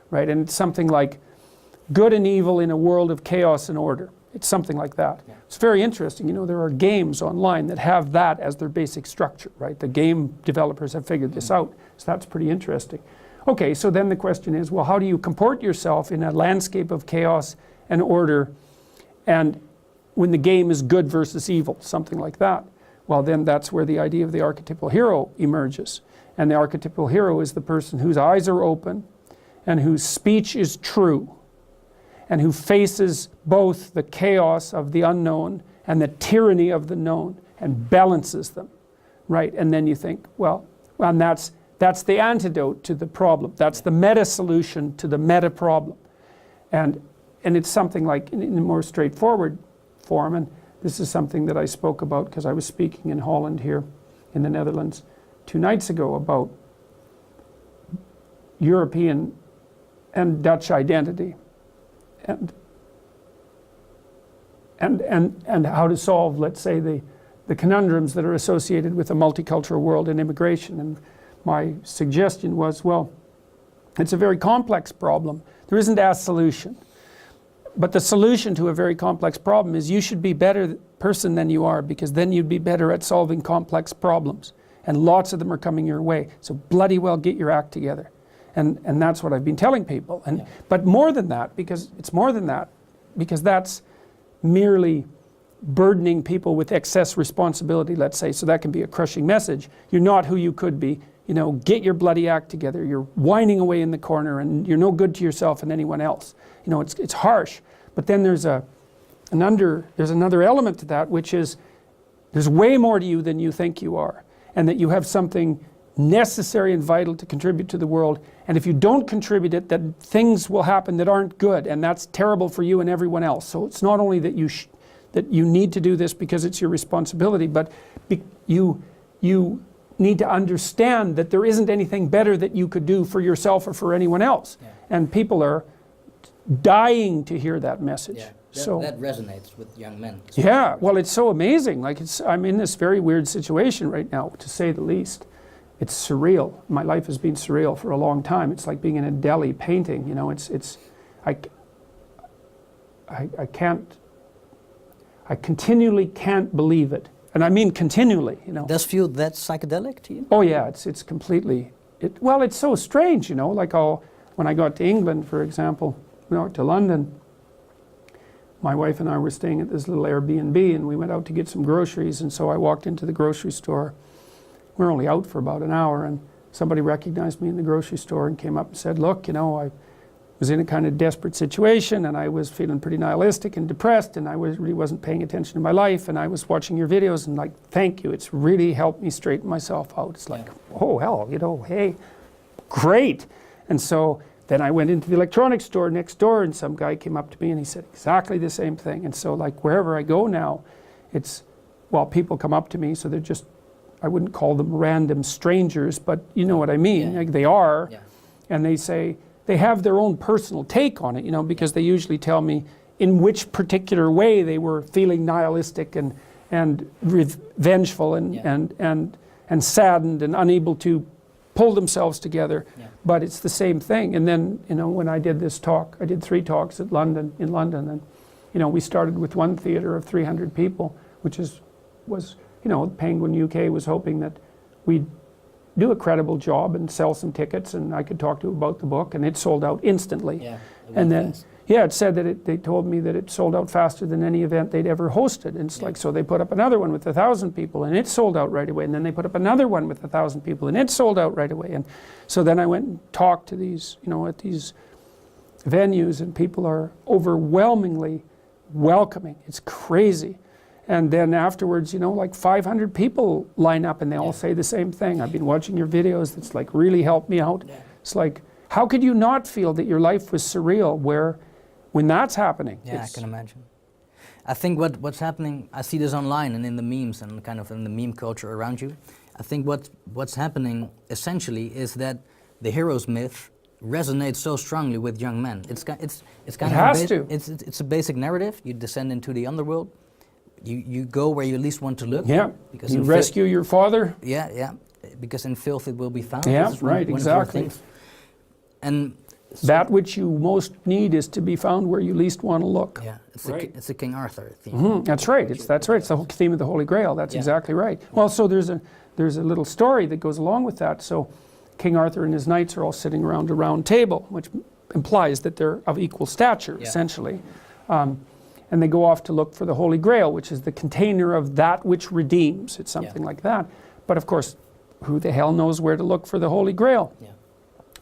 right? And it's something like good and evil in a world of chaos and order. It's something like that. Yeah. It's very interesting. You know, there are games online that have that as their basic structure, right? The game developers have figured this out. So that's pretty interesting. Okay, so then the question is, well, how do you comport yourself in a landscape of chaos and order, and when the game is good versus evil, something like that? Well, then that's where the idea of the archetypal hero emerges. And the archetypal hero is the person whose eyes are open and whose speech is true, and who faces both the chaos of the unknown and the tyranny of the known and balances them, right? And then you think, well, and that's the antidote to the problem. That's the meta solution to the meta problem. And it's something like, in a more straightforward form, and this is something that I spoke about because I was speaking in Holland here in the Netherlands 2 nights ago about European and Dutch identity and how to solve, let's say, the conundrums that are associated with a multicultural world and immigration. And my suggestion was, well, it's a very complex problem. There isn't a solution. But the solution to a very complex problem is you should be a better person than you are, because then you'd be better at solving complex problems. And lots of them are coming your way. So bloody well get your act together. And that's what I've been telling people. But more than that, because it's more than that, because that's merely burdening people with excess responsibility, let's say. So that can be a crushing message. You're not who you could be. You know, get your bloody act together. You're whining away in the corner, and you're no good to yourself and anyone else. You know, it's harsh. But then there's another element to that, which is there's way more to you than you think you are, and that you have something necessary and vital to contribute to the world. And if you don't contribute it, then things will happen that aren't good, and that's terrible for you and everyone else. So it's not only that you need to do this because it's your responsibility, but you need to understand that there isn't anything better that you could do for yourself or for anyone else. Yeah. And people are dying to hear that message. Yeah. So that resonates with young men. yeah, well, it's so amazing. Like I'm in this very weird situation right now, to say the least. It's surreal. My life has been surreal for a long time. It's like being in a Delhi painting. You know, I continually can't believe it, and I mean continually. You know. Does feel that psychedelic to you? Oh yeah, it's completely. Well, it's so strange. You know, like when I got to England, for example, to London. My wife and I were staying at this little Airbnb, and we went out to get some groceries, and so I walked into the grocery store. We were only out for about an hour, and somebody recognized me in the grocery store and came up and said, look, I was in a kind of desperate situation, and I was feeling pretty nihilistic and depressed, and I really wasn't paying attention to my life, and I was watching your videos, and like, thank you, it's really helped me straighten myself out. It's like, oh hell, hey, great. And so then I went into the electronics store next door, and some guy came up to me and he said exactly the same thing. And so like wherever I go now, people come up to me, so they're just, I wouldn't call them random strangers, but you know what I mean, like they are, and they say, they have their own personal take on it, because they usually tell me in which particular way they were feeling nihilistic and vengeful and saddened and unable to pull themselves together. But it's the same thing. And then, when I did this talk, I did 3 talks in London, and we started with one theater of 300 people, which was Penguin UK was hoping that we'd do a credible job and sell some tickets, and I could talk to about the book, and it sold out instantly. Yeah, and then it said that they told me that it sold out faster than any event they'd ever hosted. And it's like, so they put up another one with 1,000 people, and it sold out right away. And then they put up another one with 1,000 people, and it sold out right away. And so then I went and talked to these, at these venues, and people are overwhelmingly welcoming. It's crazy. And then afterwards, like 500 people line up, and they all say the same thing. I've been watching your videos. That's like really helped me out. It's like, how could you not feel that your life was surreal when that's happening? Yeah, I can imagine. I think what's happening, I see this online and in the memes and kind of in the meme culture around you. I think what's happening essentially is that the hero's myth resonates so strongly with young men. It's kind of it's a basic narrative. You descend into the underworld. You go where you least want to look. Yeah. Because you rescue your father. Yeah. Because in filth it will be found. Yeah, right, exactly. And so that which you most need is to be found where you least want to look. Yeah, it's a King Arthur theme. Mm-hmm. That's right. It's the whole theme of the Holy Grail. That's exactly right. Well, so there's a little story that goes along with that. So King Arthur and his knights are all sitting around a round table, which implies that they're of equal stature, essentially. And they go off to look for the Holy Grail, which is the container of that which redeems. It's something like that. But of course, who the hell knows where to look for the Holy Grail? Yeah.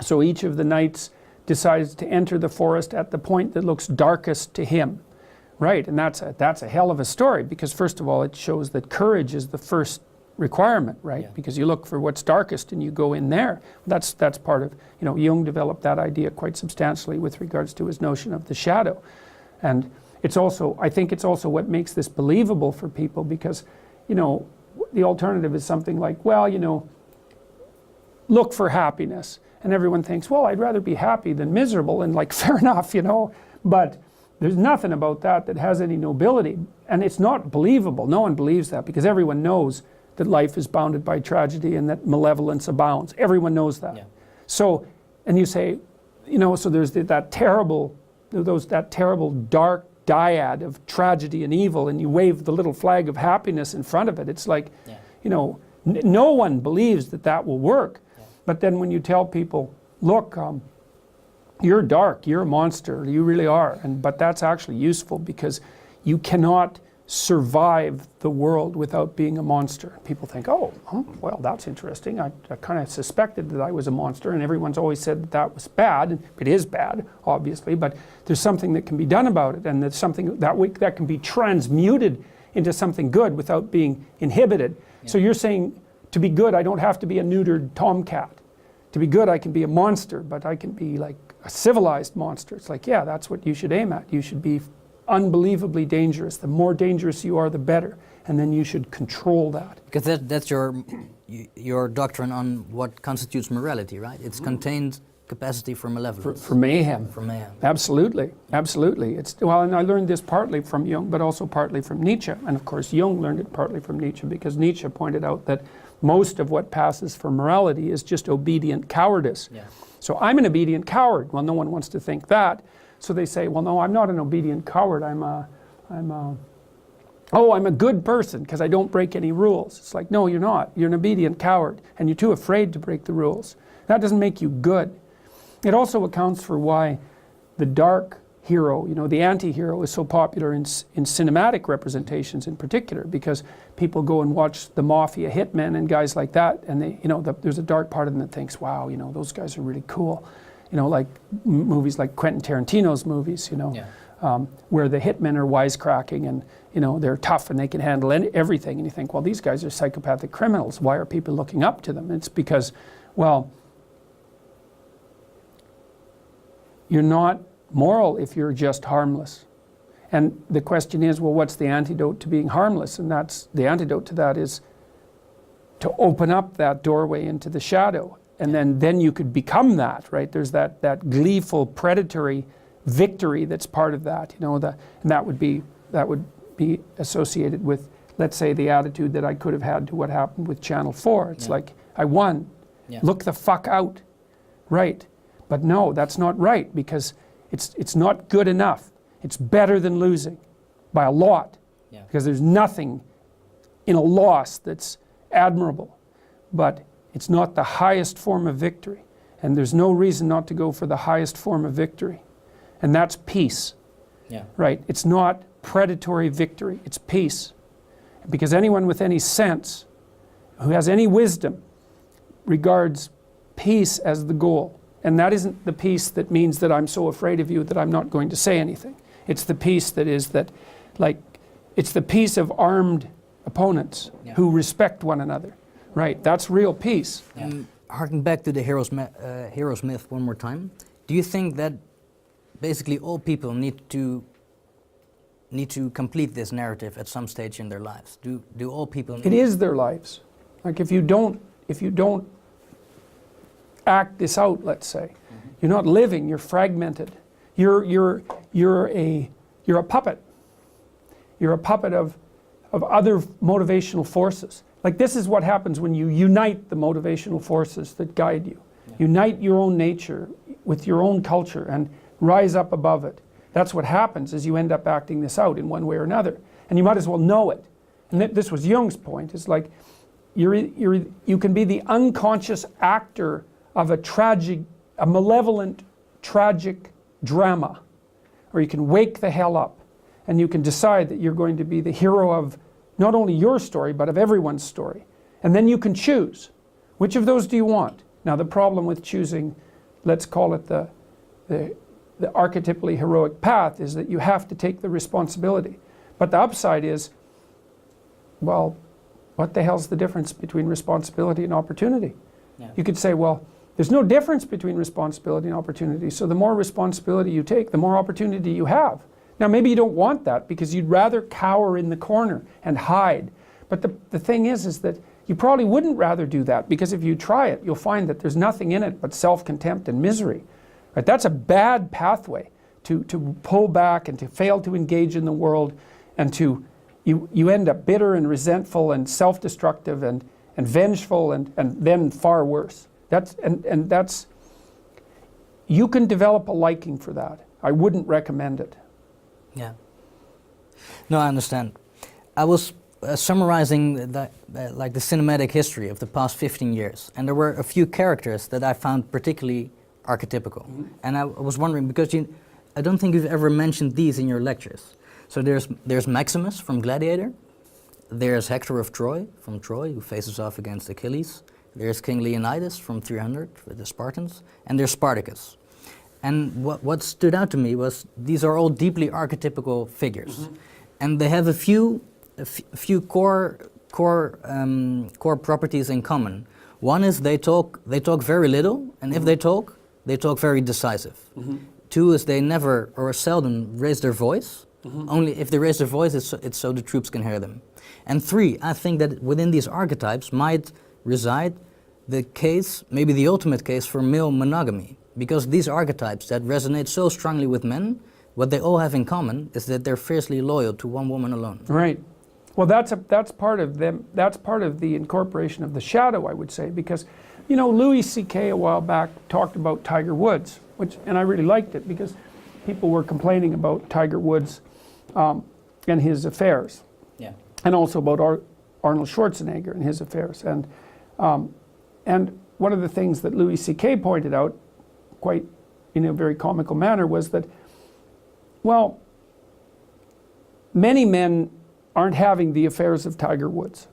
So each of the knights decides to enter the forest at the point that looks darkest to him. Right, and that's a hell of a story, because first of all, it shows that courage is the first requirement, right? Yeah. Because you look for what's darkest and you go in there. That's part of, Jung developed that idea quite substantially with regards to his notion of the shadow. And I think it's also what makes this believable for people, because, the alternative is something like, well, look for happiness. And everyone thinks, well, I'd rather be happy than miserable, and like, fair enough, but there's nothing about that has any nobility, and it's not believable. No one believes that, because everyone knows that life is bounded by tragedy and that malevolence abounds. Everyone knows that. Yeah. So, and you say, so there's that terrible dark dyad of tragedy and evil, and you wave the little flag of happiness in front of it. It's like, no one believes that will work. Yeah. But then when you tell people, look, you're dark, you're a monster, you really are, but that's actually useful, because you cannot survive the world without being a monster. People think, well, that's interesting. I kind of suspected that I was a monster, and everyone's always said that was bad. And it is bad, obviously, but there's something that can be done about it, and there's something that can be transmuted into something good without being inhibited. Yeah. So you're saying To be good, I don't have to be a neutered tomcat. To be good, I can be a monster, but I can be like a civilized monster. It's like, yeah, that's what you should aim at. You should be unbelievably dangerous. The more dangerous you are, the better. And then you should control that. Because that's your doctrine on what constitutes morality, right? It's contained capacity for malevolence. For mayhem. For mayhem. Absolutely, absolutely. Well, and I learned this partly from Jung, but also partly from Nietzsche. And of course, Jung learned it partly from Nietzsche, because Nietzsche pointed out that most of what passes for morality is just obedient cowardice. Yeah. So I'm an obedient coward. Well, no one wants to think that. So they say, well, no, I'm not an obedient coward. I'm a good person because I don't break any rules. It's like, no, you're not. You're an obedient coward, and you're too afraid to break the rules. That doesn't make you good. It also accounts for why the dark hero, the anti-hero, is so popular in cinematic representations in particular, because people go and watch the mafia hitmen and guys like that, and they, there's a dark part of them that thinks, wow, those guys are really cool. Like movies like Quentin Tarantino's movies, where the hitmen are wisecracking and they're tough and they can handle everything, and you think, well, these guys are psychopathic criminals. Why are people looking up to them? It's because, well, you're not moral if you're just harmless. And the question is, well, what's the antidote to being harmless? And the antidote to that is to open up that doorway into the shadow. And then you could become that, right? There's that gleeful, predatory victory that's part of that, and that would be associated with, let's say, the attitude that I could have had to what happened with Channel 4. It's like, I won. Yeah. Look the fuck out. Right. But no, that's not right, because it's not good enough. It's better than losing by a lot, because there's nothing in a loss that's admirable, but it's not the highest form of victory, and there's no reason not to go for the highest form of victory, and that's peace. Right? It's not predatory victory, it's peace, because anyone with any sense, who has any wisdom, regards peace as the goal. And that isn't the peace that means that I'm so afraid of you that I'm not going to say anything. It's the peace that is that, like, it's the peace of armed opponents who respect one another. Right, that's real peace. Harking back to the hero's myth one more time, do you think that basically all people need to complete this narrative at some stage in their lives? Do all people need? It is their lives. Like, if you don't act this out, let's say, you're not living, you're fragmented. You're a puppet. You're a puppet of other motivational forces. Like, this is what happens when you unite the motivational forces that guide you. Unite your own nature with your own culture and rise up above it. That's what happens, is you end up acting this out in one way or another. And you might as well know it. And this was Jung's point. It's like, you can be the unconscious actor of a malevolent, tragic drama. Or you can wake the hell up, and you can decide that you're going to be the hero of not only your story, but of everyone's story. And then you can choose. Which of those do you want? Now, the problem with choosing, let's call it the archetypally heroic path, is that you have to take the responsibility. But the upside is, well, what the hell's the difference between responsibility and opportunity? You could say, well, there's no difference between responsibility and opportunity. So the more responsibility you take, the more opportunity you have. Now, maybe you don't want that, because you'd rather cower in the corner and hide. But the thing is that you probably wouldn't rather do that, because if you try it, you'll find that there's nothing in it but self-contempt and misery. Right? That's a bad pathway to pull back and to fail to engage in the world, and you end up bitter and resentful and self-destructive and vengeful and then far worse. That's you can develop a liking for that. I wouldn't recommend it. Yeah. No, I understand. I was summarizing the cinematic history of the past 15 years, and there were a few characters that I found particularly archetypical. And I was wondering, because I don't think you've ever mentioned these in your lectures. So there's Maximus from Gladiator. There's Hector of Troy from Troy, who faces off against Achilles. There's King Leonidas from 300 with the Spartans, and there's Spartacus. And what stood out to me was these are all deeply archetypical figures, and they have a few core core properties in common. One is they talk very little, and if they talk very decisive. Two is they never or seldom raise their voice. Only if they raise their voice, it's so the troops can hear them. And three, I think that within these archetypes might reside the case, maybe the ultimate case for male monogamy. Because these archetypes that resonate so strongly with men, what they all have in common is that they're fiercely loyal to one woman alone. Right. Well, that's part of them. That's part of the incorporation of the shadow, I would say, because, you know, Louis C.K. a while back talked about Tiger Woods, and I really liked it because people were complaining about Tiger Woods and his affairs, and also about Arnold Schwarzenegger and his affairs, and one of the things that Louis C.K. pointed out, quite in a very comical manner, was that, well, many men aren't having the affairs of Tiger Woods.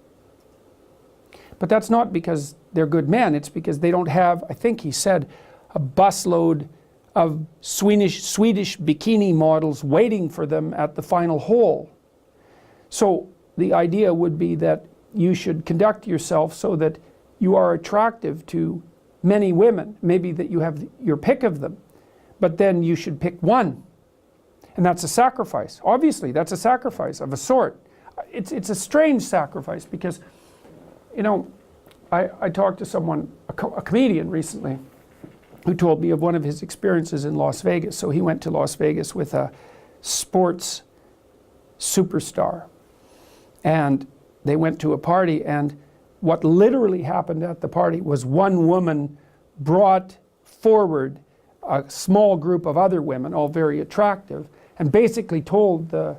But that's not because they're good men, it's because they don't have, I think he said, a busload of Swedish bikini models waiting for them at the final hole. So the idea would be that you should conduct yourself so that you are attractive to many women, maybe that you have your pick of them, but then you should pick one. And that's a sacrifice. Obviously, that's a sacrifice of a sort. It's a strange sacrifice because, you know, I talked to someone, a comedian recently, who told me of one of his experiences in Las Vegas. So he went to Las Vegas with a sports superstar. And they went to a party, and what literally happened at the party was one woman brought forward a small group of other women, all very attractive, and basically told the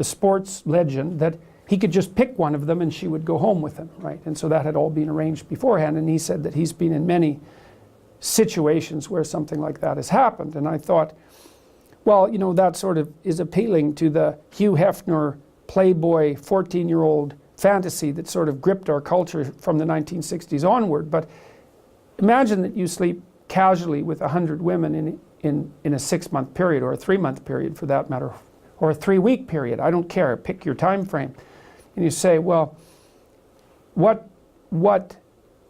sports legend that he could just pick one of them and she would go home with him, right? And so that had all been arranged beforehand, and he said that he's been in many situations where something like that has happened. And I thought, well, you know, that sort of is appealing to the Hugh Hefner playboy 14-year-old fantasy that sort of gripped our culture from the 1960s onward. But imagine that you sleep casually with 100 women in a 6-month period, or a 3-month period for that matter, or a 3-week period. I don't care, pick your time frame. And you say, well, what,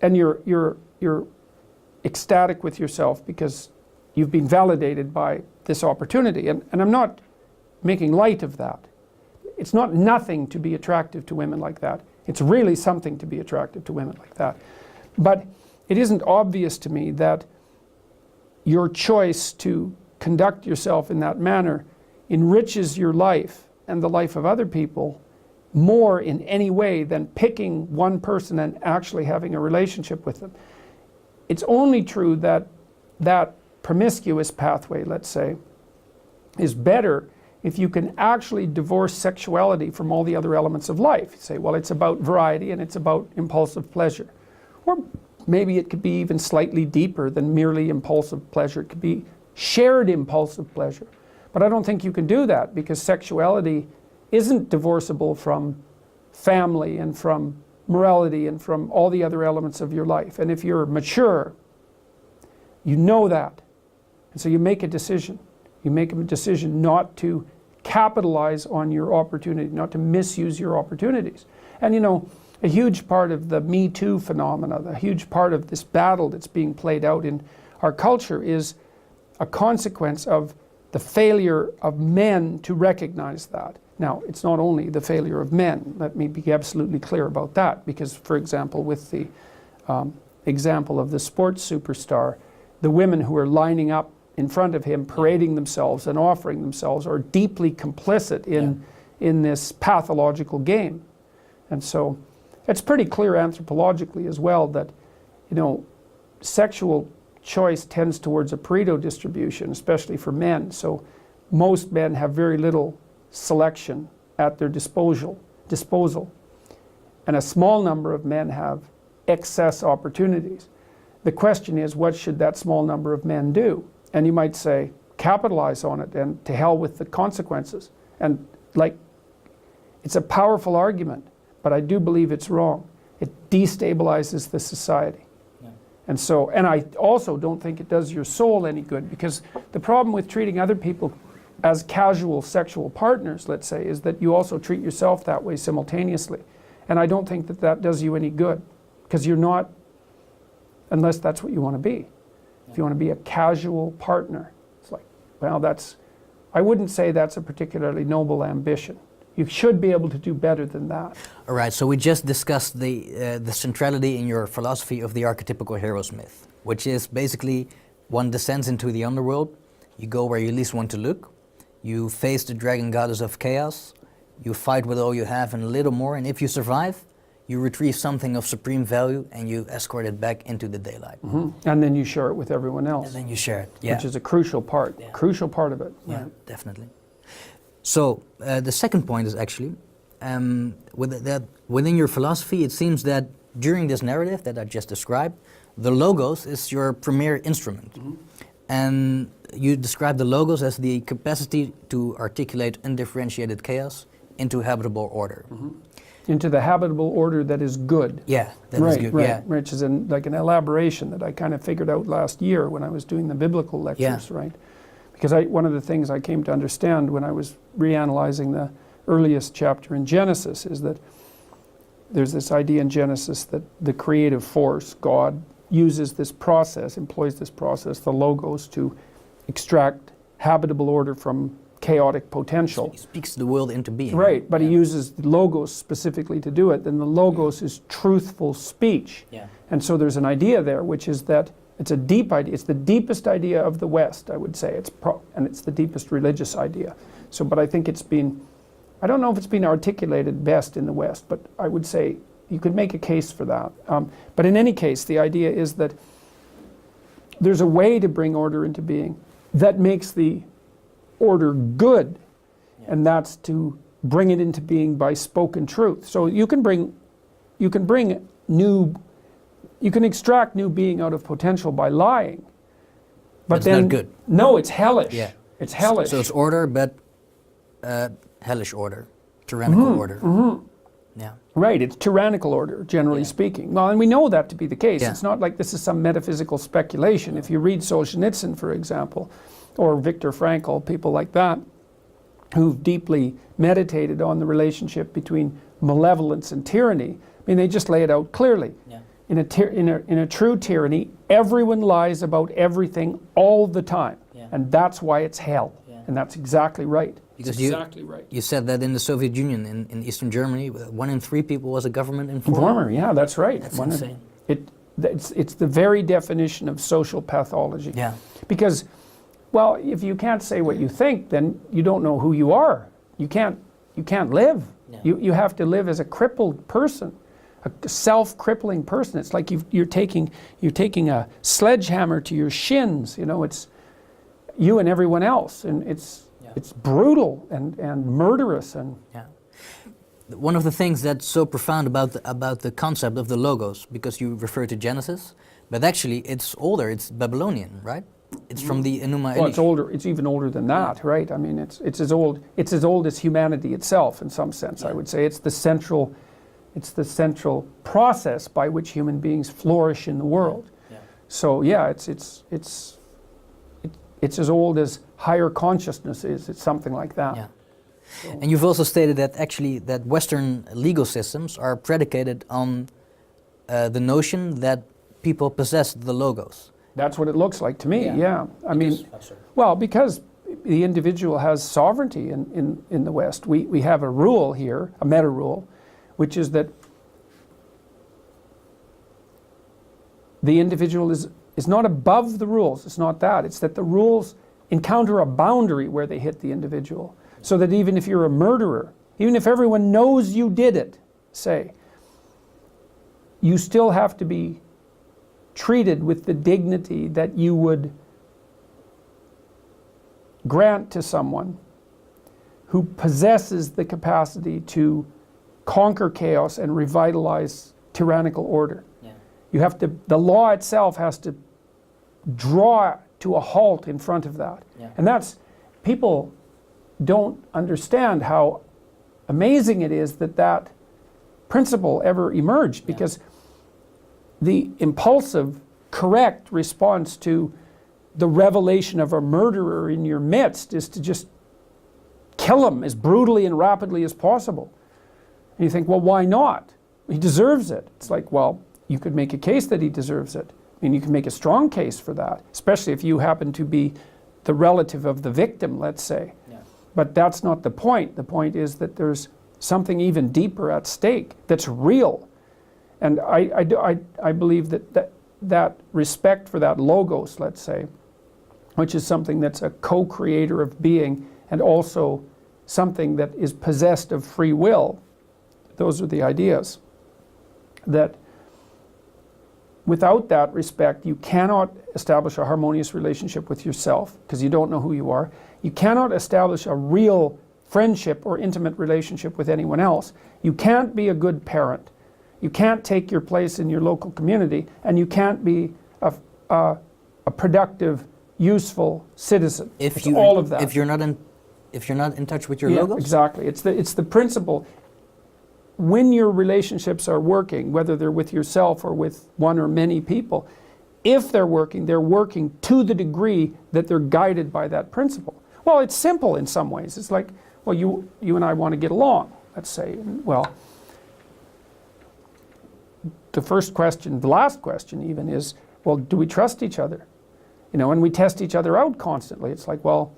and you're ecstatic with yourself because you've been validated by this opportunity. And I'm not making light of that. It's not nothing to be attractive to women like that. It's really something to be attractive to women like that. But it isn't obvious to me that your choice to conduct yourself in that manner enriches your life and the life of other people more in any way than picking one person and actually having a relationship with them. It's only true that that promiscuous pathway, let's say, is better if you can actually divorce sexuality from all the other elements of life. You say, well, it's about variety and it's about impulsive pleasure. Or maybe it could be even slightly deeper than merely impulsive pleasure. It could be shared impulsive pleasure. But I don't think you can do that because sexuality isn't divorceable from family and from morality and from all the other elements of your life. And if you're mature, you know that. And so you make a decision. You make a decision not to capitalize on your opportunity, not to misuse your opportunities. And you know, a huge part of the Me Too phenomena, a huge part of this battle that's being played out in our culture is a consequence of the failure of men to recognize that. Now, it's not only the failure of men, let me be absolutely clear about that, because, for example, with the example of the sports superstar, the women who are lining up in front of him, parading themselves and offering themselves, are deeply complicit in this pathological game. And so it's pretty clear anthropologically as well that, you know, sexual choice tends towards a Pareto distribution, especially for men. So most men have very little selection at their disposal, and a small number of men have excess opportunities. The question is, what should that small number of men do? And you might say, capitalize on it and to hell with the consequences. And like, it's a powerful argument, but I do believe it's wrong. It destabilizes the society. And so, and I also don't think it does your soul any good, because the problem with treating other people as casual sexual partners, let's say, is that you also treat yourself that way simultaneously. And I don't think that that does you any good, because you're not, unless that's what you want to be. If you want to be a casual partner, it's like, well, I wouldn't say that's a particularly noble ambition. You should be able to do better than that. All right, so we just discussed the centrality in your philosophy of the archetypical hero's myth, which is basically one descends into the underworld, you go where you least want to look, you face the dragon goddess of chaos, you fight with all you have and a little more, and if you survive, you retrieve something of supreme value and you escort it back into the daylight. And then you share it with everyone else. And then you share it, yeah. Which is a crucial part, crucial part of it. Yeah, Right. definitely. So the second point is actually, within your philosophy, it seems that during this narrative that I just described, the logos is your premier instrument. And you describe the logos as the capacity to articulate undifferentiated chaos into habitable order. Into the habitable order that is good. Yeah, that right, is good. Right, Yeah. which is like an elaboration that I kind of figured out last year when I was doing the biblical lectures, right? Because one of the things I came to understand when I was reanalyzing the earliest chapter in Genesis is that there's this idea in Genesis that the creative force, God, uses this process, employs this process, the logos, to extract habitable order from chaotic potential. He speaks the world into being. Right, but he uses the logos specifically to do it. Then the logos is truthful speech. Yeah. And so there's an idea there, which is that it's a deep idea. It's the deepest idea of the West, I would say. And it's the deepest religious idea. So, but I think it's been, I don't know if it's been articulated best in the West, but I would say you could make a case for that. But in any case, the idea is that there's a way to bring order into being that makes the order good, and that's to bring it into being by spoken truth. So you can extract new being out of potential by lying, but That's then not good. No, it's hellish. Yeah. It's hellish. So it's order, but hellish order, tyrannical order. Yeah. Right, it's tyrannical order, generally speaking. Well, and we know that to be the case. Yeah. It's not like this is some metaphysical speculation. If you read Solzhenitsyn, for example, or Viktor Frankl, people like that, who've deeply meditated on the relationship between malevolence and tyranny, I mean, they just lay it out clearly. Yeah. In a true tyranny, everyone lies about everything all the time. Yeah. And that's why it's hell. Yeah. And that's exactly right. Because exactly right. You said that in the Soviet Union, in Eastern Germany, 1 in 3 people was a government informer. Informer, yeah, that's right. That's insane. It's the very definition of social pathology. Yeah. Because, well, if you can't say what you think, then you don't know who you are. You can't live. Yeah. You have to live as a crippled person, a self-crippling person. It's like you're taking a sledgehammer to your shins. You know, it's you and everyone else, and it's brutal and murderous and. Yeah. One of the things that's so profound about the concept of the logos, because you refer to Genesis, but actually it's older. It's Babylonian, right? It's from the Enuma Elish. Well, it's older. It's even older than that, right? I mean, it's as old as humanity itself, in some sense. I would say it's the central process by which human beings flourish in the world. Yeah. So yeah, it's as old as higher consciousness is. It's something like that. Yeah. And you've also stated that actually that Western legal systems are predicated on the notion that people possess the logos. That's what it looks like to me. Yeah. I mean, sorry. well, because the individual has sovereignty in the West. We have a rule here, a meta rule, which is that the individual is not above the rules. It's not that. It's that the rules encounter a boundary where they hit the individual. So that even if you're a murderer, even if everyone knows you did it, say, you still have to be treated with the dignity that you would grant to someone who possesses the capacity to conquer chaos and revitalize tyrannical order. Yeah. You have to, the law itself has to draw to a halt in front of that. Yeah. And that's, people don't understand how amazing it is that that principle ever emerged, because the impulsive, correct response to the revelation of a murderer in your midst is to just kill him as brutally and rapidly as possible. And you think, well, why not? He deserves it. It's like, well, you could make a case that he deserves it. I mean, you can make a strong case for that, especially if you happen to be the relative of the victim, let's say. Yeah. But that's not the point. The point is that there's something even deeper at stake that's real. And I believe that respect for that logos, let's say, which is something that's a co-creator of being and also something that is possessed of free will, those are the ideas. That without that respect, you cannot establish a harmonious relationship with yourself because you don't know who you are. You cannot establish a real friendship or intimate relationship with anyone else. You can't be a good parent. You can't take your place in your local community, and you can't be a productive, useful citizen. If all of that. If you're not in touch with your Yeah, logos. exactly. It's the principle. When your relationships are working, whether they're with yourself or with one or many people, if they're working to the degree that they're guided by that principle. Well, it's simple in some ways. It's like, well, you and I want to get along, let's say. Well, the first question, the last question even is, well, do we trust each other? You know, and we test each other out constantly. It's like, well,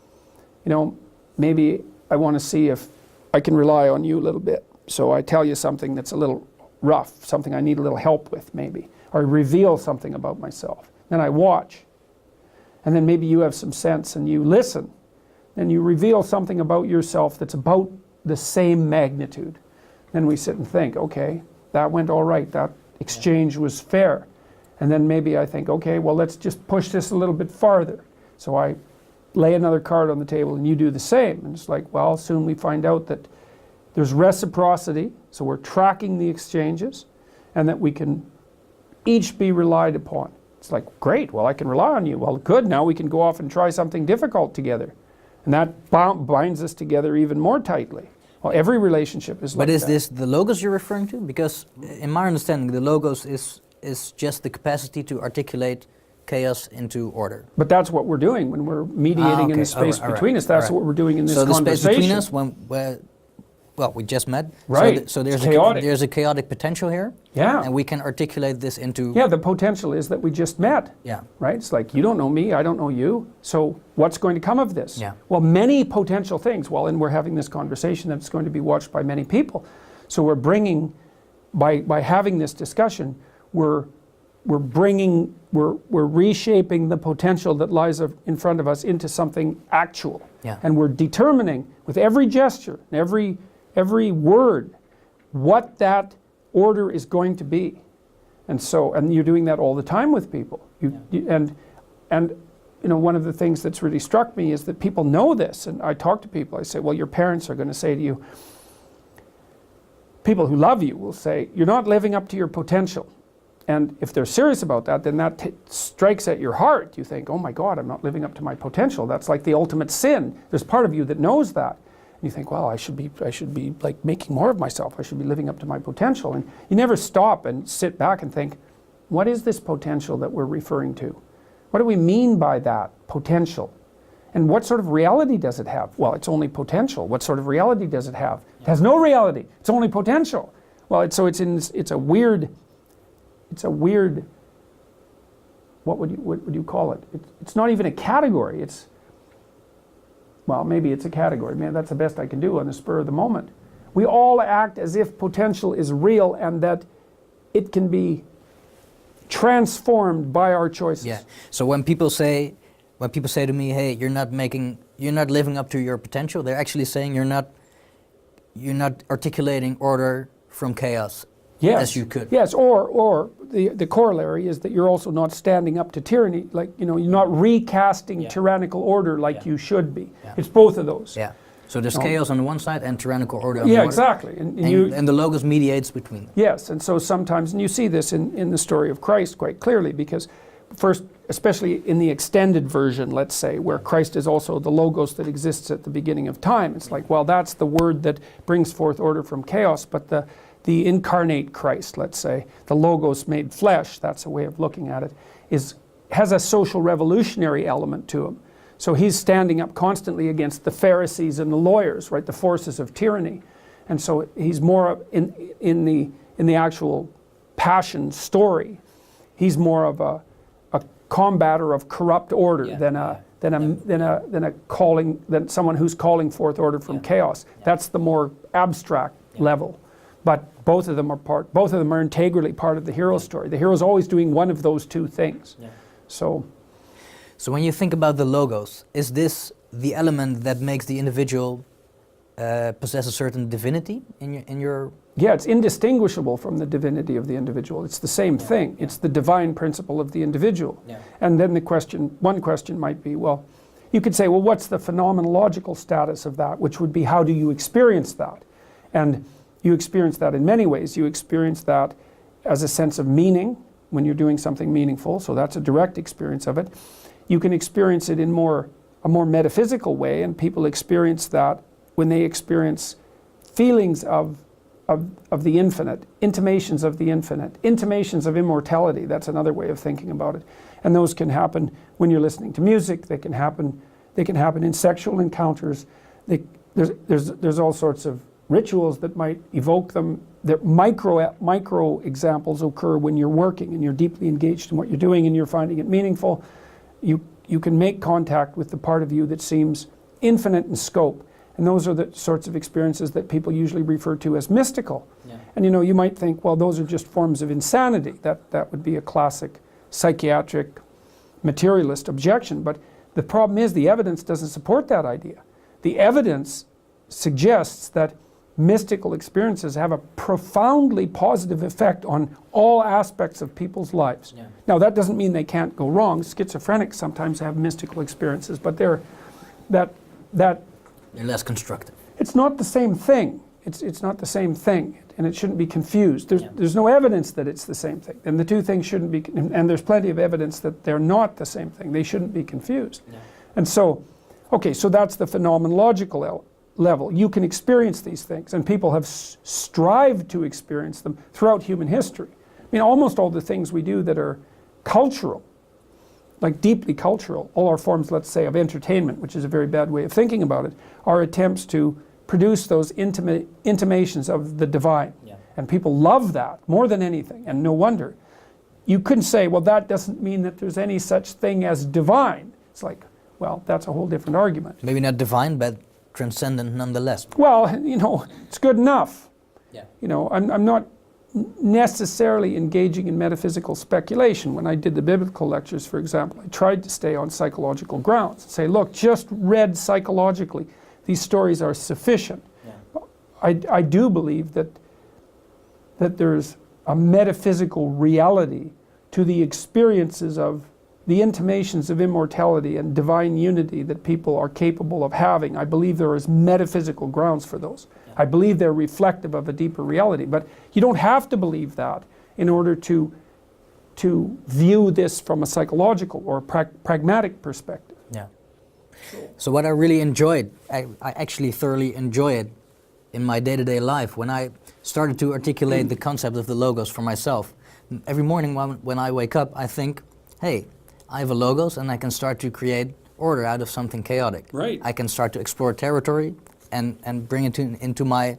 you know, maybe I want to see if I can rely on you a little bit. So I tell you something that's a little rough, something I need a little help with maybe, or I reveal something about myself. Then I watch. And then maybe you have some sense and you listen. And you reveal something about yourself that's about the same magnitude. Then we sit and think, okay, that went all right. That exchange was fair. And then maybe I think, okay, well, let's just push this a little bit farther. So I lay another card on the table and you do the same. And it's like, well, soon we find out that there's reciprocity, so we're tracking the exchanges, and that we can each be relied upon. It's like, great, well, I can rely on you. Well, good, now we can go off and try something difficult together. And that binds us together even more tightly. Well, every relationship is like that. But is this the logos you're referring to? Because in my understanding, the logos is just the capacity to articulate chaos into order. But that's what we're doing when we're mediating in the space between us. That's what we're doing in this conversation. So the space between us, well, we just met. Right. So there's a chaotic potential here. Yeah. And we can articulate this into... Yeah, the potential is that we just met. Yeah. Right? It's like, you don't know me, I don't know you. So what's going to come of this? Yeah. Well, many potential things. Well, and we're having this conversation that's going to be watched by many people. So we're bringing, by having this discussion, we're reshaping the potential that lies in front of us into something actual. Yeah. And we're determining with every gesture, every word, what that order is going to be. And you're doing that all the time with people. And you know, one of the things that's really struck me is that people know this. And I talk to people, I say, well, your parents are going to say to you, people who love you will say, you're not living up to your potential. And if they're serious about that, then that strikes at your heart. You think, oh my God, I'm not living up to my potential. That's like the ultimate sin. There's part of you that knows that. You think, well, I should be like making more of myself. I should be living up to my potential. And you never stop and sit back and think, what is this potential that we're referring to? What do we mean by that potential? And what sort of reality does it have? Well, it's only potential. What sort of reality does it have? It has no reality. It's only potential. Well, it's a weird, what would you call it? It's not even a category. Well, maybe it's a category. Man, that's the best I can do on the spur of the moment. We all act as if potential is real and that it can be transformed by our choices. Yeah. So when people say to me, hey, you're not living up to your potential, they're actually saying you're not articulating order from chaos. Yes. As you could. Yes, or the corollary is that you're also not standing up to tyranny, like, you know, you're not recasting tyrannical order like you should be. Yeah. It's both of those. Yeah. So there's chaos on the one side and tyrannical order on the other. Yeah, exactly. And the logos mediates between them. Yes, and so sometimes, and you see this in the story of Christ quite clearly, because first, especially in the extended version, let's say, where Christ is also the logos that exists at the beginning of time. It's like, well, that's the word that brings forth order from chaos, but the incarnate Christ, let's say, the logos made flesh, that's a way of looking at it, has a social revolutionary element to him. So he's standing up constantly against the Pharisees and the lawyers, right, the forces of tyranny. And so he's more in in the actual passion story, he's more of a combater of corrupt order than someone who's calling forth order from chaos. That's the more abstract level. But both of them are integrally part of the hero story. The hero's always doing one of those two things. So when you think about the logos, is this the element that makes the individual possess a certain divinity in your? Yeah, it's indistinguishable from the divinity of the individual. It's the same thing. It's the divine principle of the individual. And then one question might be, well, you could say, well, what's the phenomenological status of that? Which would be, how do you experience that? And you experience that in many ways. You experience that as a sense of meaning when you're doing something meaningful. So that's a direct experience of it. You can experience it in a more metaphysical way, and people experience that when they experience feelings of the infinite, intimations of the infinite, intimations of immortality. That's another way of thinking about it. And those can happen when you're listening to music. They can happen in sexual encounters. There's all sorts of rituals that might evoke them. Micro examples occur when you're working and you're deeply engaged in what you're doing and you're finding it meaningful. You can make contact with the part of you that seems infinite in scope. And those are the sorts of experiences that people usually refer to as mystical. And you might think, well, those are just forms of insanity. That would be a classic psychiatric materialist objection. But the problem is the evidence doesn't support that idea. The evidence suggests that mystical experiences have a profoundly positive effect on all aspects of people's lives. Now, that doesn't mean they can't go wrong. Schizophrenics sometimes have mystical experiences, but they're less constructive. It's not the same thing. It's not the same thing, and it shouldn't be confused. There's no evidence that it's the same thing, and the two things shouldn't be. And there's plenty of evidence that they're not the same thing. They shouldn't be confused. And so, so that's the phenomenological level. You can experience these things, and people have strived to experience them throughout human history. I mean, almost all the things we do that are cultural, like deeply cultural, all our forms, let's say, of entertainment, which is a very bad way of thinking about it, are attempts to produce those intimations of the divine. And people love that more than anything, and no wonder. You couldn't say, well, that doesn't mean that there's any such thing as divine. It's like, well, that's a whole different argument. Maybe not divine, but transcendent nonetheless. Well, it's good enough. I'm not necessarily engaging in metaphysical speculation. When I did the biblical lectures, for example, I tried to stay on psychological grounds. Say, look, just read psychologically, these stories are sufficient. I do believe that there's a metaphysical reality to the experiences of the intimations of immortality and divine unity that people are capable of having. I believe there is metaphysical grounds for those. I believe they're reflective of a deeper reality. But you don't have to believe that in order to view this from a psychological or pragmatic perspective. So what I really enjoyed, I actually thoroughly enjoy it in my day-to-day life, when I started to articulate the concept of the logos for myself. Every morning when I wake up, I think, hey, I have a logos and I can start to create order out of something chaotic. I can start to explore territory and bring it into my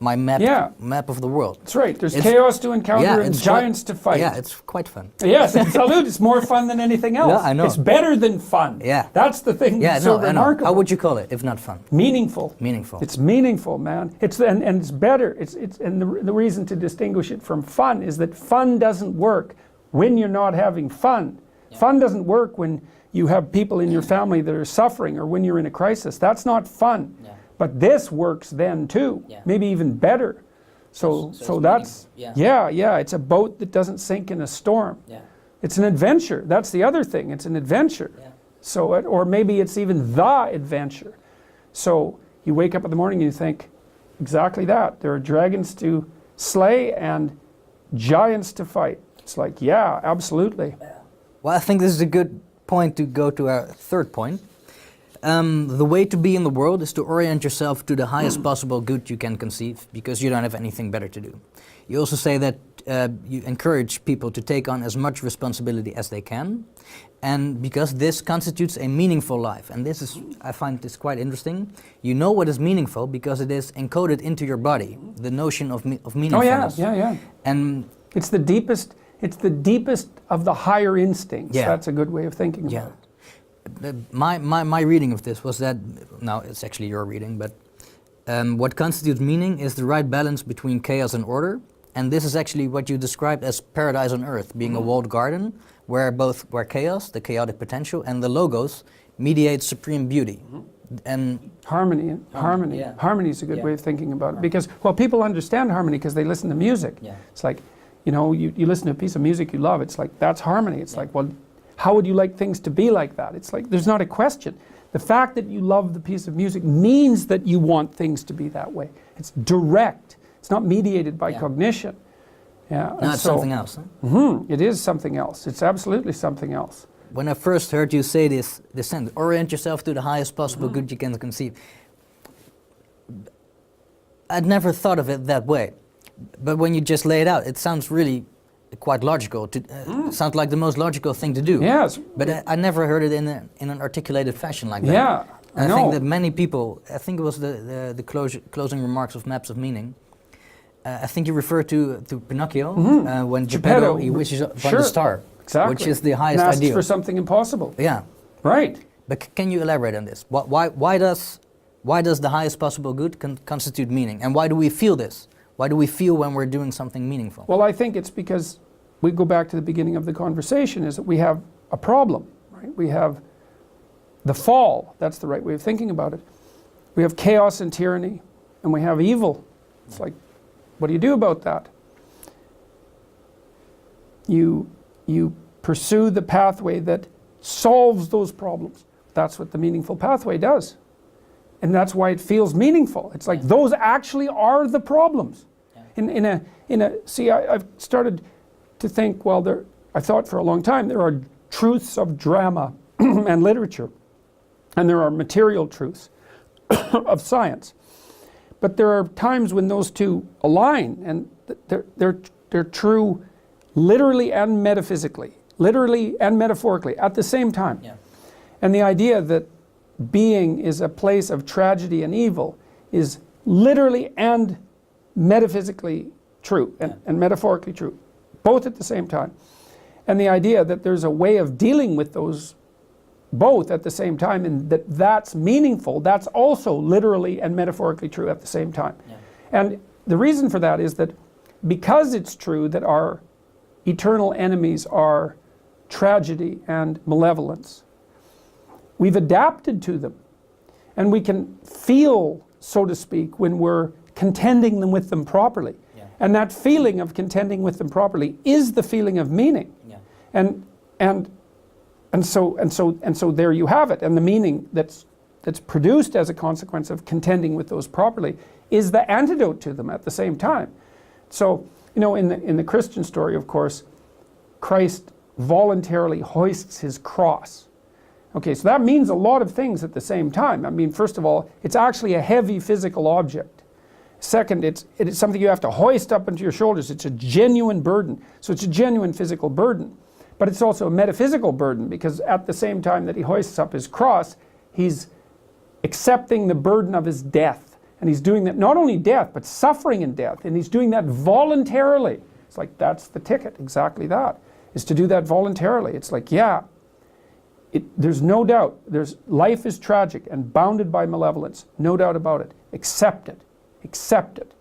map of the world. That's right. There's chaos to encounter and giants to fight. Yeah, it's quite fun. Yes, absolutely. It's more fun than anything else. I know. It's better than fun. That's the thing that's so remarkable. How would you call it if not fun? Meaningful. Meaningful. It's meaningful, man. And it's better. And the reason to distinguish it from fun is that fun doesn't work when you're not having fun. Fun doesn't work when you have people in your family that are suffering or when you're in a crisis. That's not fun. But this works then too, maybe even better. So that's, it's a boat that doesn't sink in a storm. It's an adventure. That's the other thing. It's an adventure. So, or maybe it's even the adventure. So you wake up in the morning and you think, exactly that. There are dragons to slay and giants to fight. It's like, yeah, absolutely. Well, I think this is a good point to go to our third point. The way to be in the world is to orient yourself to the highest possible good you can conceive, because you don't have anything better to do. You also say that you encourage people to take on as much responsibility as they can, and because this constitutes a meaningful life. And this is, I find this quite interesting. You know what is meaningful because it is encoded into your body, the notion of meaningfulness. Oh yeah. And it's the deepest of the higher instincts. Yeah. That's a good way of thinking about it. My reading of this was that, now it's actually your reading, but what constitutes meaning is the right balance between chaos and order. And this is actually what you described as paradise on earth, being a walled garden where chaos, the chaotic potential, and the logos mediate supreme beauty. And harmony. Yeah. Harmony is a good way of thinking about it, because, well, people understand harmony because they listen to music. Yeah. It's like, you listen to a piece of music you love, it's like, that's harmony. It's like, well, how would you like things to be like that? It's like, there's not a question. The fact that you love the piece of music means that you want things to be that way. It's direct. It's not mediated by cognition. Yeah. No, it's something else. Huh? It is something else. It's absolutely something else. When I first heard you say this sentence, orient yourself to the highest possible good you can conceive, I'd never thought of it that way. But when you just lay it out, it sounds really quite logical. Sounds like the most logical thing to do. Yes. But I never heard it in an articulated fashion like that. Yeah. And I think that many people, I think it was the closing remarks of Maps of Meaning, I think you refer to Pinocchio, when Geppetto, he wishes upon the star, which is the highest asks ideal. for something impossible. Yeah. Right. But can you elaborate on this? Why does the highest possible good constitute meaning? And why do we feel this? Why do we feel when we're doing something meaningful? Well, I think it's because we go back to the beginning of the conversation, is that we have a problem, right? We have the fall. That's the right way of thinking about it. We have chaos and tyranny, and we have evil. It's like, what do you do about that? You pursue the pathway that solves those problems. That's what the meaningful pathway does. And that's why it feels meaningful. It's like those actually are the problems. I've started to think, well, I thought for a long time there are truths of drama and literature, and there are material truths of science. But there are times when those two align, and they're true literally and metaphysically, literally and metaphorically at the same time. Yeah. And the idea that being is a place of tragedy and evil is literally and metaphysically true, and metaphorically true, both at the same time. And the idea that there's a way of dealing with those both at the same time, and that's meaningful, that's also literally and metaphorically true at the same time. Yeah. And the reason for that is that because it's true that our eternal enemies are tragedy and malevolence, we've adapted to them, and we can feel, so to speak, when we're contending with them properly. Yeah. And that feeling of contending with them properly is the feeling of meaning. Yeah. And so there you have it. And the meaning that's produced as a consequence of contending with those properly is the antidote to them at the same time. So, in the Christian story, of course, Christ voluntarily hoists his cross. Okay, so that means a lot of things at the same time. I mean, first of all, it's actually a heavy physical object. Second, it is something you have to hoist up onto your shoulders. It's a genuine burden. So it's a genuine physical burden. But it's also a metaphysical burden, because at the same time that he hoists up his cross, he's accepting the burden of his death. And he's doing that, not only death, but suffering in death. And he's doing that voluntarily. It's like, that's the ticket, exactly that, is to do that voluntarily. It's like, yeah, there's no doubt, life is tragic and bounded by malevolence, no doubt about it. Accept it, accept it,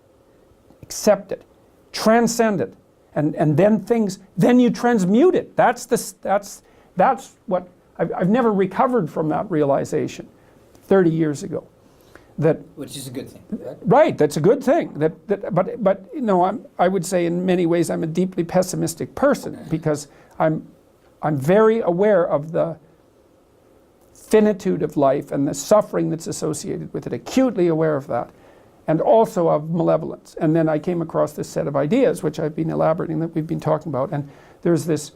accept it, transcend it. And then you transmute it. That's what I've never recovered from that realization 30 years ago. Which is a good thing, right? Right, that's a good thing. But I would say in many ways I'm a deeply pessimistic person, because I'm very aware of the finitude of life and the suffering that's associated with it, acutely aware of that, and also of malevolence. And then I came across this set of ideas, which I've been elaborating, that we've been talking about, and there's this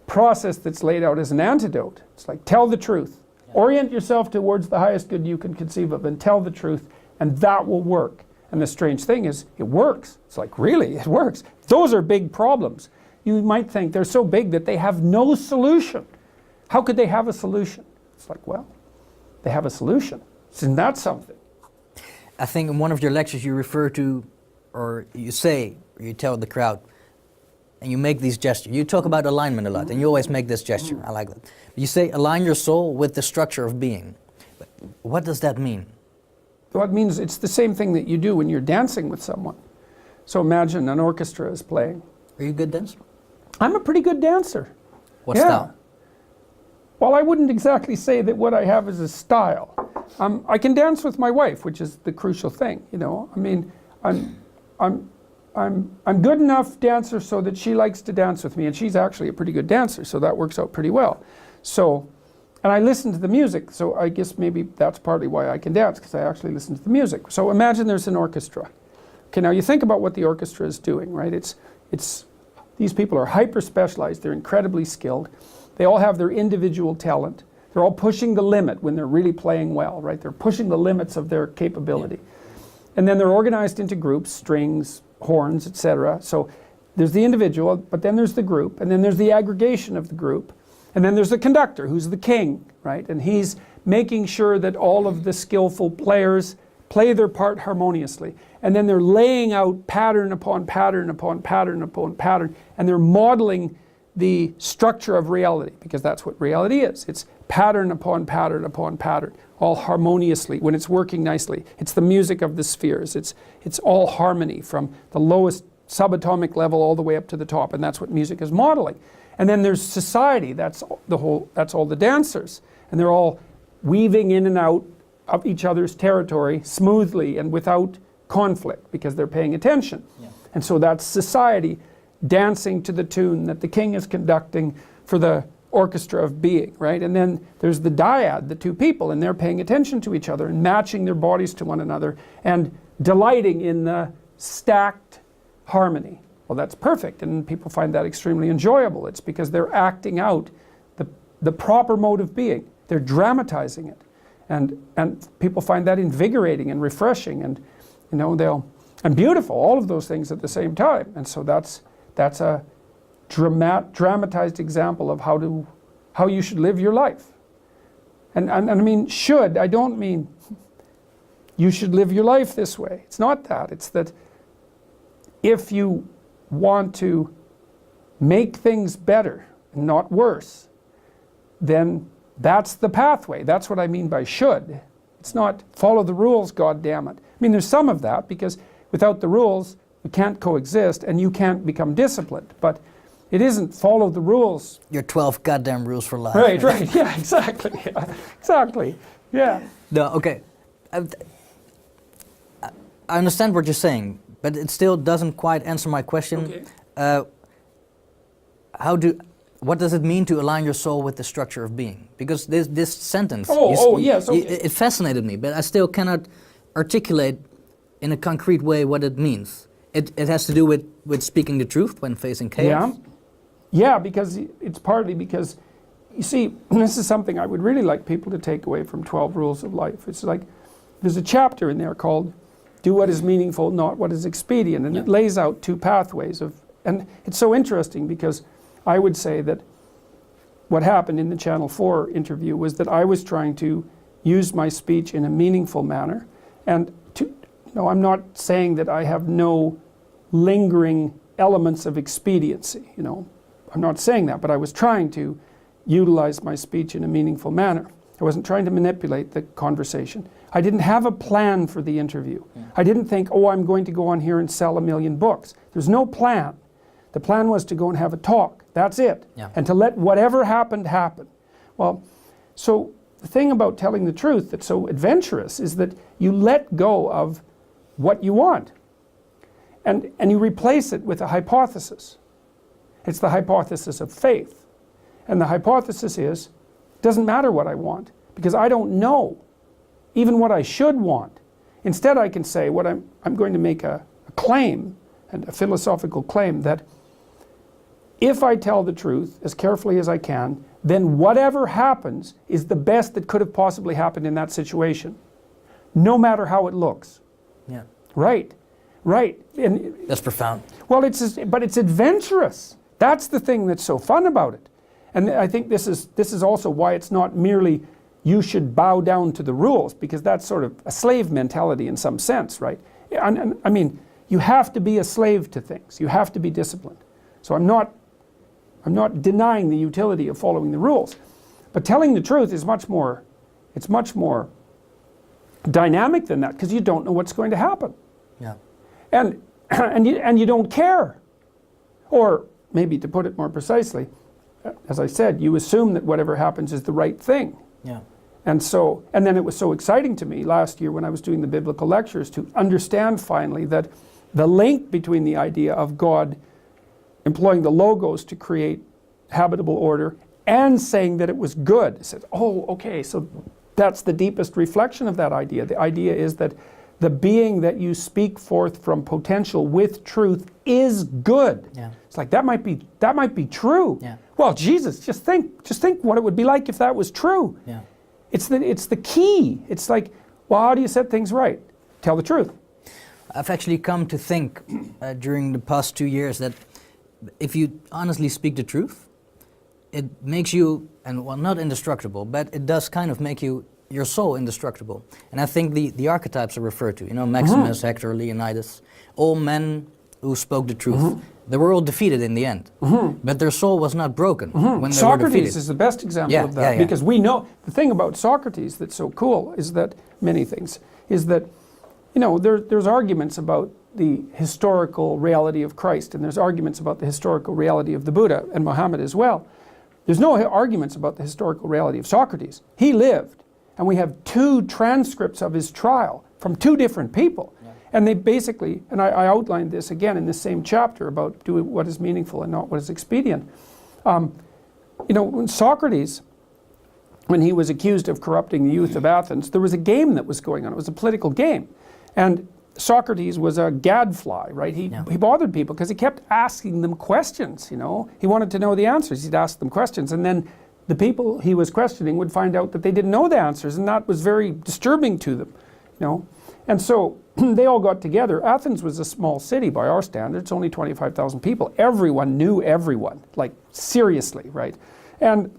process that's laid out as an antidote. It's like, tell the truth. Orient yourself towards the highest good you can conceive of and tell the truth, and that will work. And the strange thing is, it works. It's like, really? It works. Those are big problems. You might think they're so big that they have no solution. How could they have a solution? It's like, well, they have a solution. Isn't that something? I think in one of your lectures you refer to, or you say, or you tell the crowd, and you make these gestures. You talk about alignment a lot, and you always make this gesture. I like that. You say, align your soul with the structure of being. But what does that mean? Well, it means it's the same thing that you do when you're dancing with someone. So imagine an orchestra is playing. Are you a good dancer? I'm a pretty good dancer. What style? Well, I wouldn't exactly say that what I have is a style. I can dance with my wife, which is the crucial thing. You know, I mean, I'm good enough dancer so that she likes to dance with me, and she's actually a pretty good dancer, so that works out pretty well. So, and I listen to the music, so I guess maybe that's partly why I can dance, because I actually listen to the music. So imagine there's an orchestra. Okay, now you think about what the orchestra is doing, right? These people are hyper specialized, they're incredibly skilled. They all have their individual talent. They're all pushing the limit when they're really playing well, right? They're pushing the limits of their capability. And then they're organized into groups, strings, horns, etc. So there's the individual, but then there's the group, and then there's the aggregation of the group. And then there's the conductor, who's the king, right? And he's making sure that all of the skillful players play their part harmoniously. And then they're laying out pattern upon pattern upon pattern upon pattern, and they're modeling the structure of reality, because that's what reality is. It's pattern upon pattern upon pattern, all harmoniously, when it's working nicely. It's the music of the spheres. It's all harmony from the lowest subatomic level all the way up to the top, and that's what music is modeling. And then there's society, that's all the dancers, and they're all weaving in and out of each other's territory smoothly and without conflict, because they're paying attention. Yeah. And so that's society dancing to the tune that the king is conducting for the orchestra of being, right? And then there's the dyad, the two people, and they're paying attention to each other and matching their bodies to one another and delighting in the stacked harmony. Well, that's perfect, and people find that extremely enjoyable. It's because they're acting out the proper mode of being. They're dramatizing it. And people find that invigorating and refreshing, and you know, and beautiful, all of those things at the same time. And so that's a dramatized example of how you should live your life. And I mean should, I don't mean you should live your life this way. It's not that. It's that if you want to make things better, not worse, then that's the pathway. That's what I mean by should. It's not follow the rules, God damn it. I mean, there's some of that, because without the rules, we can't coexist, and you can't become disciplined. But it isn't follow the rules. Your 12 goddamn rules for life. Right, yeah, exactly. Yeah, exactly, yeah. No, okay. I understand what you're saying, but it still doesn't quite answer my question. Okay. What does it mean to align your soul with the structure of being? Because this sentence, yes, okay. It fascinated me, but I still cannot articulate in a concrete way what it means. It has to do with speaking the truth when facing chaos. Yeah, because it's partly because, you see, this is something I would really like people to take away from 12 Rules of Life. It's like, there's a chapter in there called Do What Is Meaningful, Not What Is Expedient, and it lays out two pathways and it's so interesting, because I would say that what happened in the Channel 4 interview was that I was trying to use my speech in a meaningful manner, and I'm not saying that I have no lingering elements of expediency, I'm not saying that, but I was trying to utilize my speech in a meaningful manner. I wasn't trying to manipulate the conversation. I didn't have a plan for the interview. Yeah. I didn't think, I'm going to go on here and sell 1 million books. There's no plan. The plan was to go and have a talk. That's it. Yeah. And to let whatever happened happen. Well, so the thing about telling the truth that's so adventurous is that you let go of what you want. And you replace it with a hypothesis. It's the hypothesis of faith. And the hypothesis is, it doesn't matter what I want, because I don't know even what I should want. Instead, I can say I'm going to make a claim, and a philosophical claim, that if I tell the truth as carefully as I can, then whatever happens is the best that could have possibly happened in that situation, no matter how it looks. Yeah. Right, right. And That's profound. well, but it's adventurous. That's the thing that's so fun about it. And I think this is also why it's not merely you should bow down to the rules, because that's sort of a slave mentality in some sense, right? And I mean, you have to be a slave to things. You have to be disciplined. So I'm not denying the utility of following the rules, but telling the truth is much more dynamic than that, because you don't know what's going to happen. Yeah. And you don't care. Or maybe to put it more precisely, as I said, you assume that whatever happens is the right thing. Yeah. And then it was so exciting to me last year when I was doing the biblical lectures to understand finally that the link between the idea of God employing the logos to create habitable order and saying that it was good. I said, oh, okay, so that's the deepest reflection of that idea. The idea is that the being that you speak forth from potential with truth is good. Yeah. It's like that might be true. Yeah. Well, Jesus, just think what it would be like if that was true. Yeah. It's the key. It's like, well, how do you set things right? Tell the truth. I've actually come to think during the past 2 years that if you honestly speak the truth, it makes you, and well, not indestructible, but it does kind of make your soul indestructible. And I think the archetypes are referred to, Maximus, Hector, Leonidas, all men who spoke the truth. They were all defeated in the end, but their soul was not broken when they were defeated. Socrates is the best example of that, yeah. because we know, the thing about Socrates that's so cool is that, many things, is that, there's arguments about the historical reality of Christ, and there's arguments about the historical reality of the Buddha and Muhammad as well. There's no arguments about the historical reality of Socrates. He lived, and we have 2 transcripts of his trial from 2 different people. Yeah. And they basically, and I outlined this again in this same chapter about doing what is meaningful and not what is expedient. When Socrates, when he was accused of corrupting the youth of Athens, there was a game that was going on. It was a political game. And Socrates was a gadfly, right? He bothered people because he kept asking them questions, He wanted to know the answers. He'd ask them questions, and then the people he was questioning would find out that they didn't know the answers, and that was very disturbing to them, And so they all got together. Athens was a small city by our standards, only 25,000 people. Everyone knew everyone, like seriously, right? And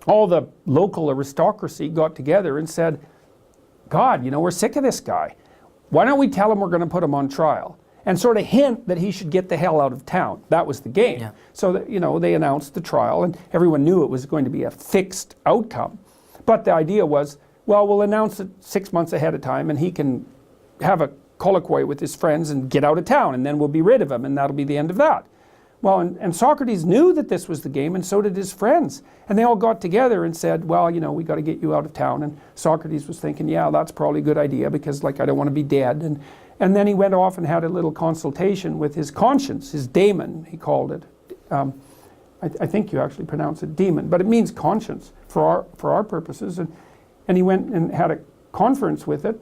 all the local aristocracy got together and said, God, we're sick of this guy. Why don't we tell him we're going to put him on trial and sort of hint that he should get the hell out of town? That was the game. Yeah. So that, they announced the trial, and everyone knew it was going to be a fixed outcome. But the idea was, well, we'll announce it 6 months ahead of time, and he can have a colloquy with his friends and get out of town, and then we'll be rid of him, and that'll be the end of that. Well, and Socrates knew that this was the game, and so did his friends. And they all got together and said, well, we got to get you out of town. And Socrates was thinking, yeah, that's probably a good idea, because, I don't want to be dead. And then he went off and had a little consultation with his conscience, his daemon, he called it. I think you actually pronounce it demon, but it means conscience for our purposes. And he went and had a conference with it,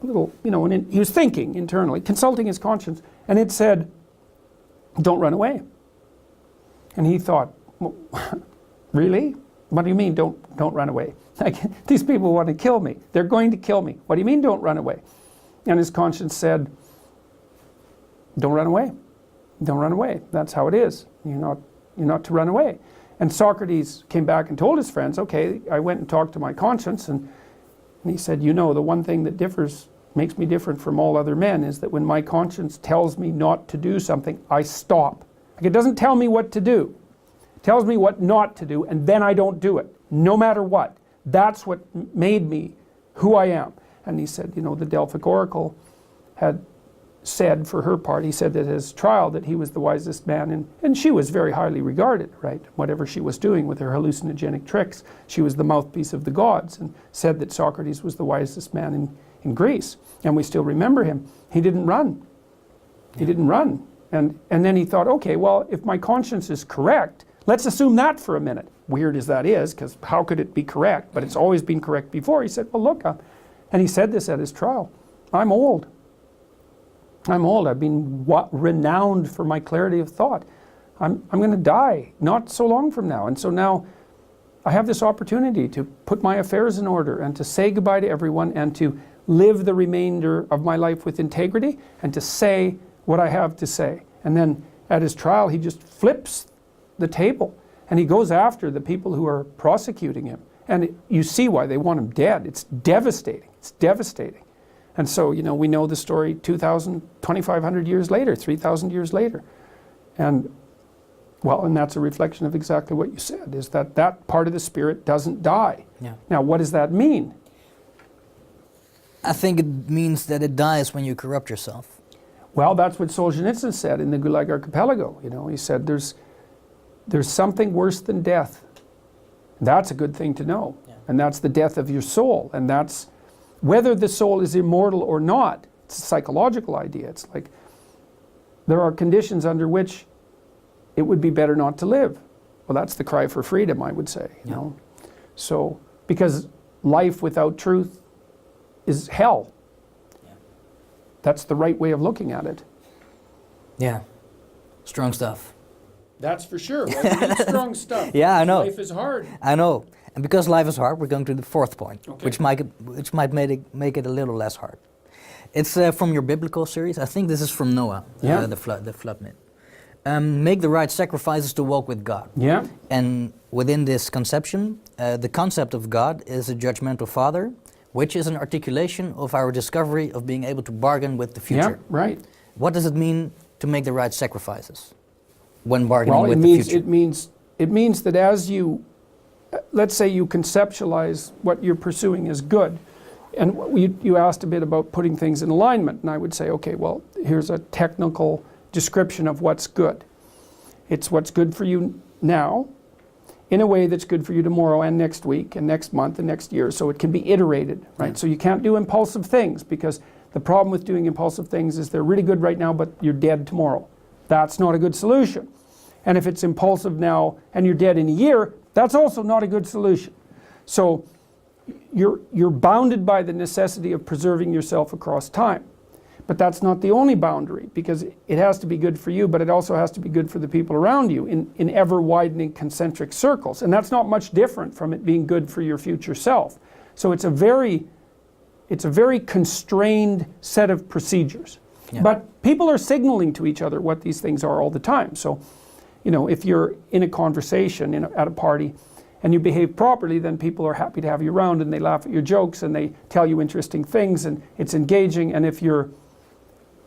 and he was thinking internally, consulting his conscience, and it said, don't run away. And he thought, well, really? What do you mean, don't run away? These people want to kill me. They're going to kill me. What do you mean, don't run away? And his conscience said, don't run away. Don't run away. That's how it is. You're not to run away. And Socrates came back and told his friends, okay, I went and talked to my conscience, and he said, the one thing that makes me different from all other men is that when my conscience tells me not to do something, I stop. It doesn't tell me what to do. It tells me what not to do, and then I don't do it, no matter what. That's what made me who I am. And he said, the Delphic Oracle had said, for her part, he said at his trial that he was the wisest man, and she was very highly regarded, right? Whatever she was doing with her hallucinogenic tricks, she was the mouthpiece of the gods, and said that Socrates was the wisest man in Greece. And we still remember him. He didn't run. He didn't run. And then he thought, okay, well, if my conscience is correct, let's assume that for a minute. Weird as that is, because how could it be correct? But it's always been correct before. He said, well, look, and he said this at his trial, I'm old. I've been renowned for my clarity of thought. I'm going to die not so long from now. And so now I have this opportunity to put my affairs in order and to say goodbye to everyone and to live the remainder of my life with integrity and to say what I have to say. And then at his trial, he just flips the table and he goes after the people who are prosecuting him. And you see why they want him dead. It's devastating. It's devastating. And so, you know, we know the story 2,500 years later, 3,000 years later. And, well, and that's a reflection of exactly what you said, is that that part of the spirit doesn't die. Yeah. Now, what does that mean? I think it means that it dies when you corrupt yourself. Well, that's what Solzhenitsyn said in the Gulag Archipelago. You know, he said there's something worse than death. That's a good thing to know. Yeah. And that's the death of your soul. And that's whether the soul is immortal or not. It's a psychological idea. It's like there are conditions under which it would be better not to live. Well, that's the cry for freedom, I would say. You know? So, because life without truth is hell. Yeah. That's the right way of looking at it. Yeah. Strong stuff. That's for sure. Well, strong stuff. Yeah, I know. Life is hard. I know. And because life is hard, we're going to the fourth point, okay, which might make it a little less hard. It's from your biblical series. I think this is from Noah, yeah, the flood myth. Make the right sacrifices to walk with God. Yeah. And within this conception, the concept of God is a judgmental father, which is an articulation of our discovery of being able to bargain with the future. Yeah, right. What does it mean to make the right sacrifices when bargaining well, with the future? It means that as you, let's say you conceptualize what you're pursuing as good, and you asked a bit about putting things in alignment, and I would say, okay, well, here's a technical description of what's good. It's what's good for you now, in a way that's good for you tomorrow and next week and next month and next year, so it can be iterated, right? Yeah. So you can't do impulsive things, because the problem with doing impulsive things is they're really good right now, but you're dead tomorrow. That's not a good solution. And if it's impulsive now and you're dead in a year, that's also not a good solution. So you're bounded by the necessity of preserving yourself across time. But that's not the only boundary, because it has to be good for you, but it also has to be good for the people around you in ever-widening concentric circles. And that's not much different from it being good for your future self. So it's a very constrained set of procedures. Yeah. But people are signaling to each other what these things are all the time. So, you know, if you're in a conversation at a party and you behave properly, then people are happy to have you around and they laugh at your jokes and they tell you interesting things and it's engaging. And if you're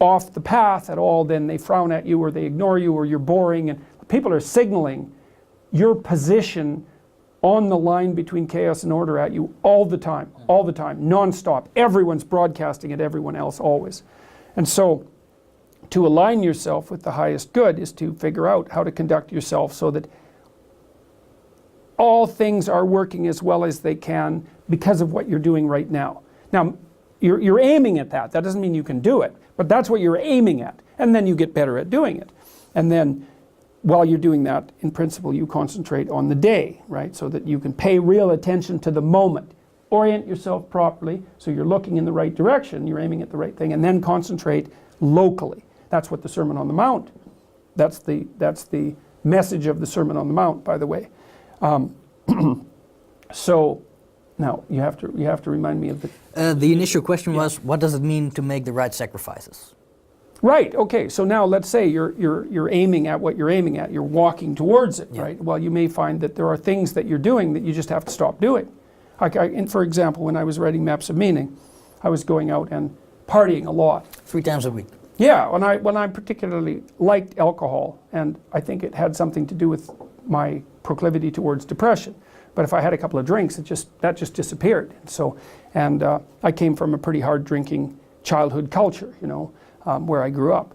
off the path at all, then they frown at you or they ignore you or you're boring. And people are signaling your position on the line between chaos and order at you all the time, nonstop. Everyone's broadcasting at everyone else always. And so to align yourself with the highest good is to figure out how to conduct yourself so that all things are working as well as they can because of what you're doing right now. Now, you're aiming at that. That doesn't mean you can do it, but that's what you're aiming at. And then you get better at doing it. And then while you're doing that, in principle, you concentrate on the day, right? So that you can pay real attention to the moment. Orient yourself properly so you're looking in the right direction, you're aiming at the right thing, and then concentrate locally. That's what the Sermon on the Mount, that's the message of the Sermon on the Mount, by the way. So now you have to remind me of the initial question was, what does it mean to make the right sacrifices? Right, okay, so now let's say you're aiming at what you're aiming at, you're walking towards it, yeah, right? Well, you may find that there are things that you're doing that you just have to stop doing. And for example, when I was writing Maps of Meaning, I was going out and partying a lot. 3 times a week. Yeah, when I particularly liked alcohol, and I think it had something to do with my proclivity towards depression. But if I had a couple of drinks, that just disappeared. And I came from a pretty hard drinking childhood culture, you know, where I grew up,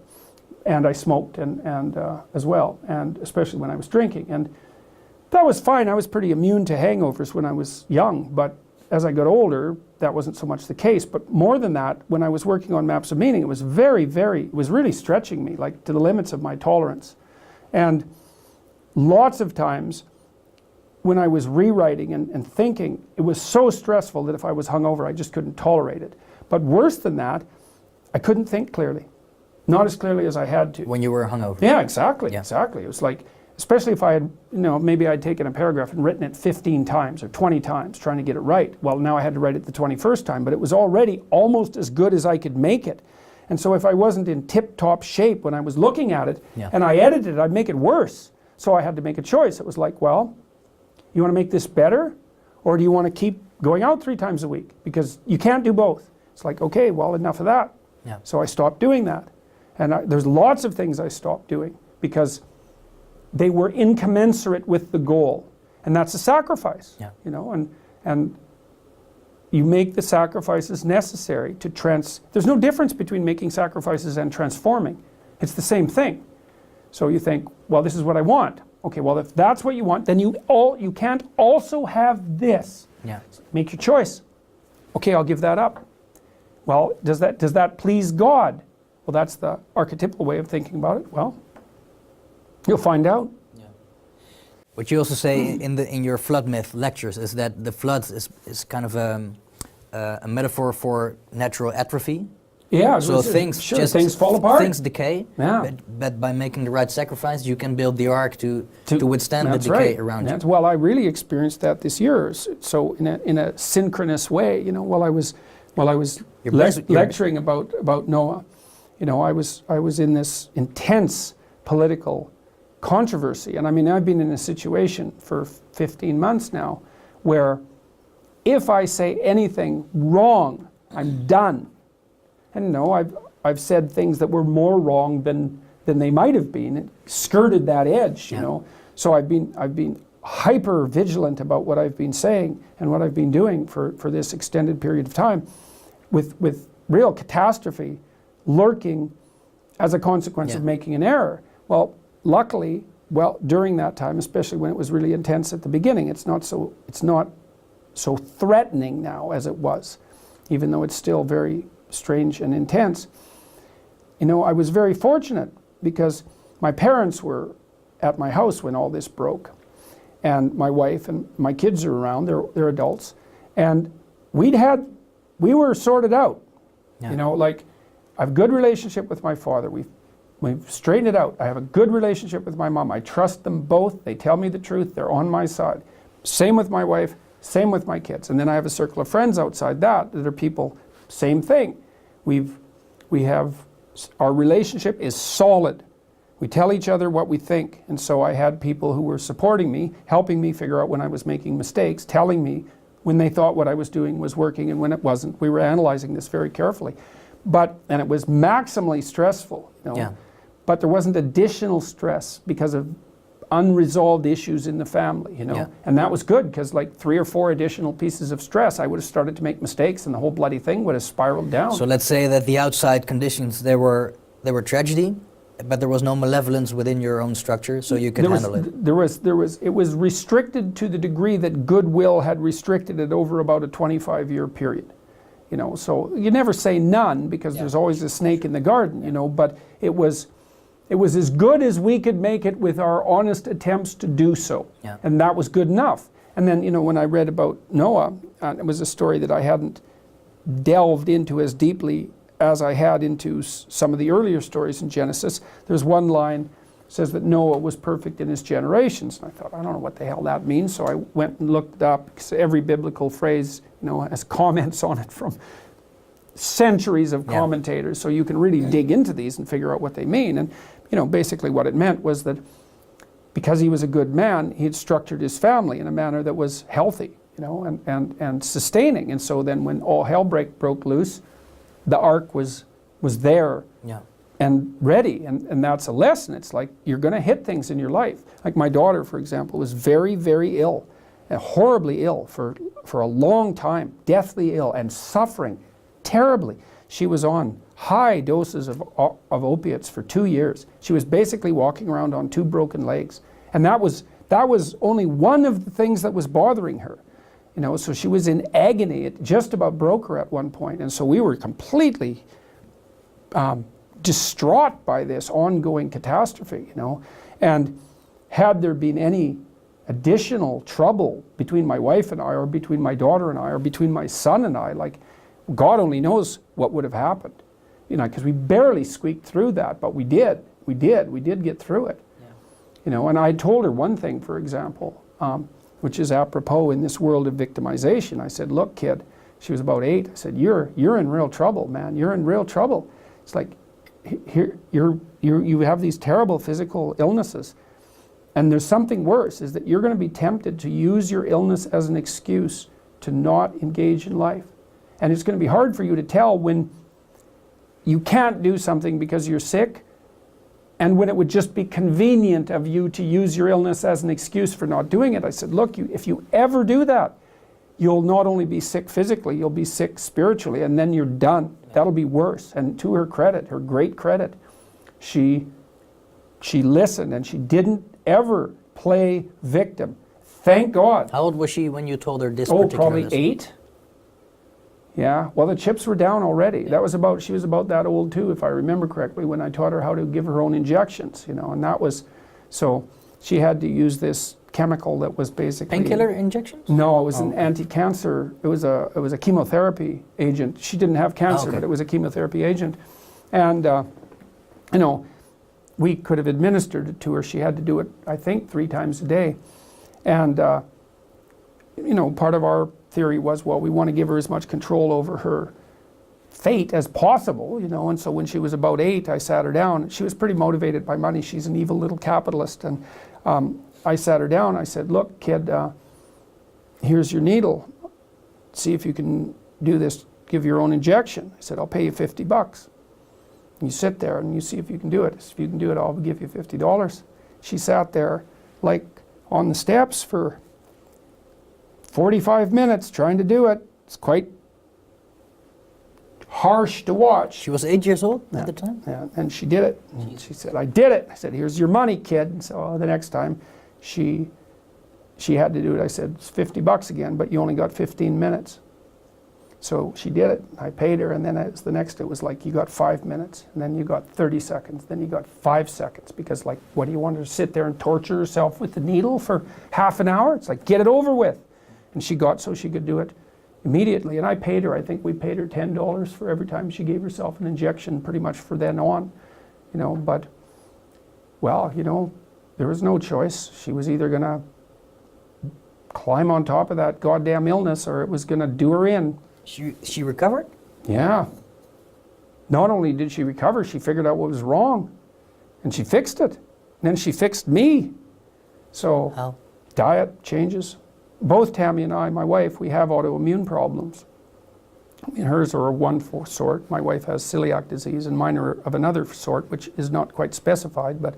and I smoked and as well, and especially when I was drinking. And that was fine. I was pretty immune to hangovers when I was young, but as I got older, that wasn't so much the case. But more than that, when I was working on Maps of Meaning, it was it was really stretching me, like to the limits of my tolerance. And lots of times when I was rewriting and thinking, it was so stressful that if I was hungover, I just couldn't tolerate it. But worse than that, I couldn't think clearly. Not as clearly as I had to. When you were hungover? Yeah, exactly, yeah. Exactly. It was like, especially if I had, maybe I'd taken a paragraph and written it 15 times or 20 times trying to get it right. Well, now I had to write it the 21st time, but it was already almost as good as I could make it. And so if I wasn't in tip-top shape when I was looking at it, and I edited it, I'd make it worse. So I had to make a choice. It was like, well, you want to make this better, or do you want to keep going out 3 times a week? Because you can't do both. It's like, okay, well, enough of that. Yeah. So I stopped doing that. And there's lots of things I stopped doing because they were incommensurate with the goal. And that's a sacrifice, and you make the sacrifices necessary to there's no difference between making sacrifices and transforming. It's the same thing. So you think, well, this is what I want. Okay, well, if that's what you want, then you can't also have this. Yeah. Make your choice. Okay, I'll give that up. Well, does that please God? Well, that's the archetypal way of thinking about it. Well, you'll find out. Yeah. What you also say in your flood myth lectures is that the flood is kind of a metaphor for natural atrophy. Yeah, so things fall apart. Things decay. Yeah. But by making the right sacrifice, you can build the ark to withstand the decay around you. Well, I really experienced that this year. So in a synchronous way, while I was lecturing about Noah, I was in this intense political controversy. And I mean, I've been in a situation for 15 months now where if I say anything wrong, I'm done. And I've said things that were more wrong than they might have been. It skirted that edge, So I've been hyper vigilant about what I've been saying and what I've been doing for this extended period of time, with real catastrophe lurking as a consequence of making an error. Well, luckily, during that time, especially when it was really intense at the beginning, it's not so threatening now as it was, even though it's still very strange and intense. I was very fortunate because my parents were at my house when all this broke, and my wife and my kids are around. They're adults, and we were sorted out. Yeah. I have a good relationship with my father. We've straightened it out. I have a good relationship with my mom. I trust them both. They tell me the truth. They're on my side. Same with my wife. Same with my kids. And then I have a circle of friends outside that are people. Same thing. Our relationship is solid. We tell each other what we think. And so I had people who were supporting me, helping me figure out when I was making mistakes, telling me when they thought what I was doing was working and when it wasn't. We were analyzing this very carefully. And it was maximally stressful, But there wasn't additional stress because of unresolved issues in the family, And that was good because 3 or 4 additional pieces of stress, I would have started to make mistakes and the whole bloody thing would have spiraled down. So let's say that the outside conditions, they were tragedy, but there was no malevolence within your own structure, so you could handle it. It was restricted to the degree that goodwill had restricted it over about a 25-year period. So you never say none because there's always a snake in the garden, but it was as good as we could make it with our honest attempts to do so. Yeah. And that was good enough. And then, when I read about Noah, it was a story that I hadn't delved into as deeply as I had into some of the earlier stories in Genesis. There's one line says that Noah was perfect in his generations. And I thought, I don't know what the hell that means. So I went and looked up, because every biblical phrase, has comments on it from centuries of commentators. So you can really dig into these and figure out what they mean. And, basically what it meant was that because he was a good man, he had structured his family in a manner that was healthy, and sustaining. And so then when all hell broke loose, the ark was there. Yeah. And ready, and that's a lesson. It's like you're going to hit things in your life. Like my daughter, for example, was very, very ill, horribly ill for a long time, deathly ill and suffering terribly. She was on high doses of opiates for 2 years. She was basically walking around on 2 broken legs, and that was only one of the things that was bothering her. So she was in agony. It just about broke her at one point, and so we were completely distraught by this ongoing catastrophe, And had there been any additional trouble between my wife and I, or between my daughter and I, or between my son and I, God only knows what would have happened, because we barely squeaked through that, but we did get through it. You know, and I told her one thing, for example, which is apropos in this world of victimization. I said, look, kid, she was about 8. I said, you're in real trouble, man. You're in real trouble. It's like, here, you have these terrible physical illnesses. And there's something worse, is that you're going to be tempted to use your illness as an excuse to not engage in life. And it's going to be hard for you to tell when you can't do something because you're sick, and when it would just be convenient of you to use your illness as an excuse for not doing it. I said, look, if you ever do that, you'll not only be sick physically, you'll be sick spiritually, and then you're done. That'll be worse. And to her credit, her great credit, she listened, and she didn't ever play victim. Thank God. How old was she when you told her this Oh, particular probably lesson? 8. Yeah, well, the chips were down already. That was she was about that old too, if I remember correctly, when I taught her how to give her own injections, you know, and that was, so she had to use this chemical that was basically... Painkiller injections? No, it was an anti-cancer, it was a chemotherapy agent. She didn't have cancer, but it was a chemotherapy agent. And, you know, we could have administered it to her. She had to do it, I think, 3 times a day. And, you know, part of our theory was, well, we want to give her as much control over her fate as possible, you know, and so when she was about 8, I sat her down. She was pretty motivated by money. She's an evil little capitalist, and I sat her down. I said, look, kid, here's your needle. See if you can do this, give your own injection. I said, I'll pay you $50. You sit there and you see if you can do it. If you can do it, I'll give you $50. She sat there like on the steps for 45 minutes trying to do it. It's quite harsh to watch. She was 8 years old at the time? Yeah, and she did it. And she said, I did it. I said, here's your money, kid. And so the next time she had to do it, I said, it's $50 again, but you only got 15 minutes. So she did it. I paid her, and then it was like, you got 5 minutes, and then you got 30 seconds, then you got 5 seconds, because like, what do you want her to sit there and torture herself with the needle for half an hour? It's like, get it over with. And she got so she could do it immediately. And I paid her, I think we paid her $10 for every time she gave herself an injection, pretty much for then on, you know, but, well, you know, there was no choice. She was either going to climb on top of that goddamn illness, or it was going to do her in. She recovered? Yeah. Not only did she recover, she figured out what was wrong, and she fixed it. And then she fixed me. So, How? Diet changes. Both Tammy and I, my wife, we have autoimmune problems. I mean, hers are of one sort. My wife has celiac disease, and mine are of another sort, which is not quite specified, but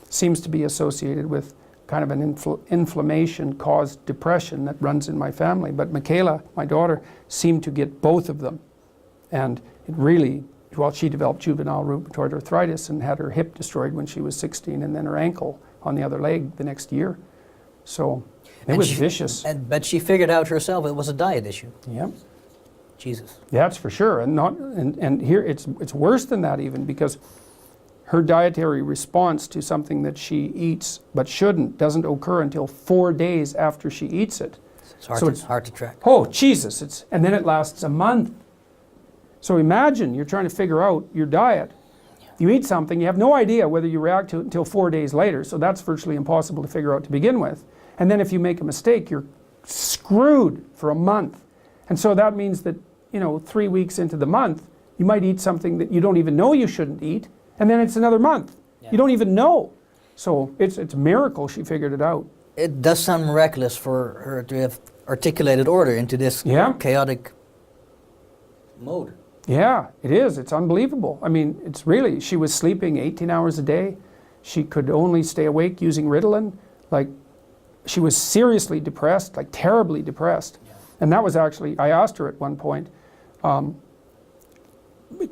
seems to be associated with kind of an inflammation-caused depression that runs in my family. But Michaela, my daughter, seemed to get both of them. And it really, well, she developed juvenile rheumatoid arthritis and had her hip destroyed when she was 16, and then her ankle on the other leg the next year. So it was vicious. But she figured out herself it was a diet issue. Yeah. Jesus. That's for sure. And here it's worse than that even, because her dietary response to something that she eats but shouldn't doesn't occur until 4 days after she eats it. It's hard to track. Oh, Jesus. And then it lasts a month. So imagine you're trying to figure out your diet. You eat something, you have no idea whether you react to it until 4 days later, so that's virtually impossible to figure out to begin with. And then if you make a mistake, you're screwed for a month. And so that means that, you know, 3 weeks into the month, you might eat something that you don't even know you shouldn't eat, and then it's another month. Yeah. You don't even know. So it's a miracle she figured it out. It does sound miraculous for her to have articulated order into this chaotic mode. Yeah, it is. It's unbelievable. I mean, it's really, she was sleeping 18 hours a day. She could only stay awake using Ritalin. Like, she was seriously depressed, like terribly depressed. Yeah. And that was actually, I asked her at one point,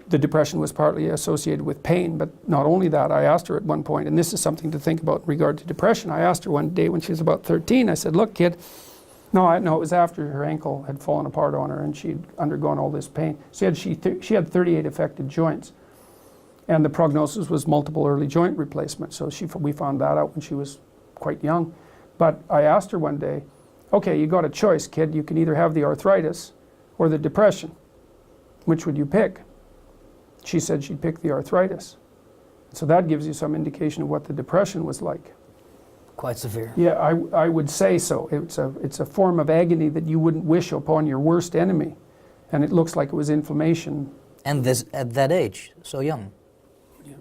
the depression was partly associated with pain, but not only that, I asked her at one point, and this is something to think about in regard to depression. I asked her one day when she was about 13, I said, look, kid, no, it was after her ankle had fallen apart on her and she'd undergone all this pain. She had 38 affected joints, and the prognosis was multiple early joint replacement, so we found that out when she was quite young. But I asked her one day, okay, you got a choice, kid, you can either have the arthritis or the depression. Which would you pick? She said she'd pick the arthritis. So that gives you some indication of what the depression was like. Quite severe. Yeah, I would say so. It's a form of agony that you wouldn't wish upon your worst enemy. And it looks like it was inflammation. And this at that age, so young. Yeah.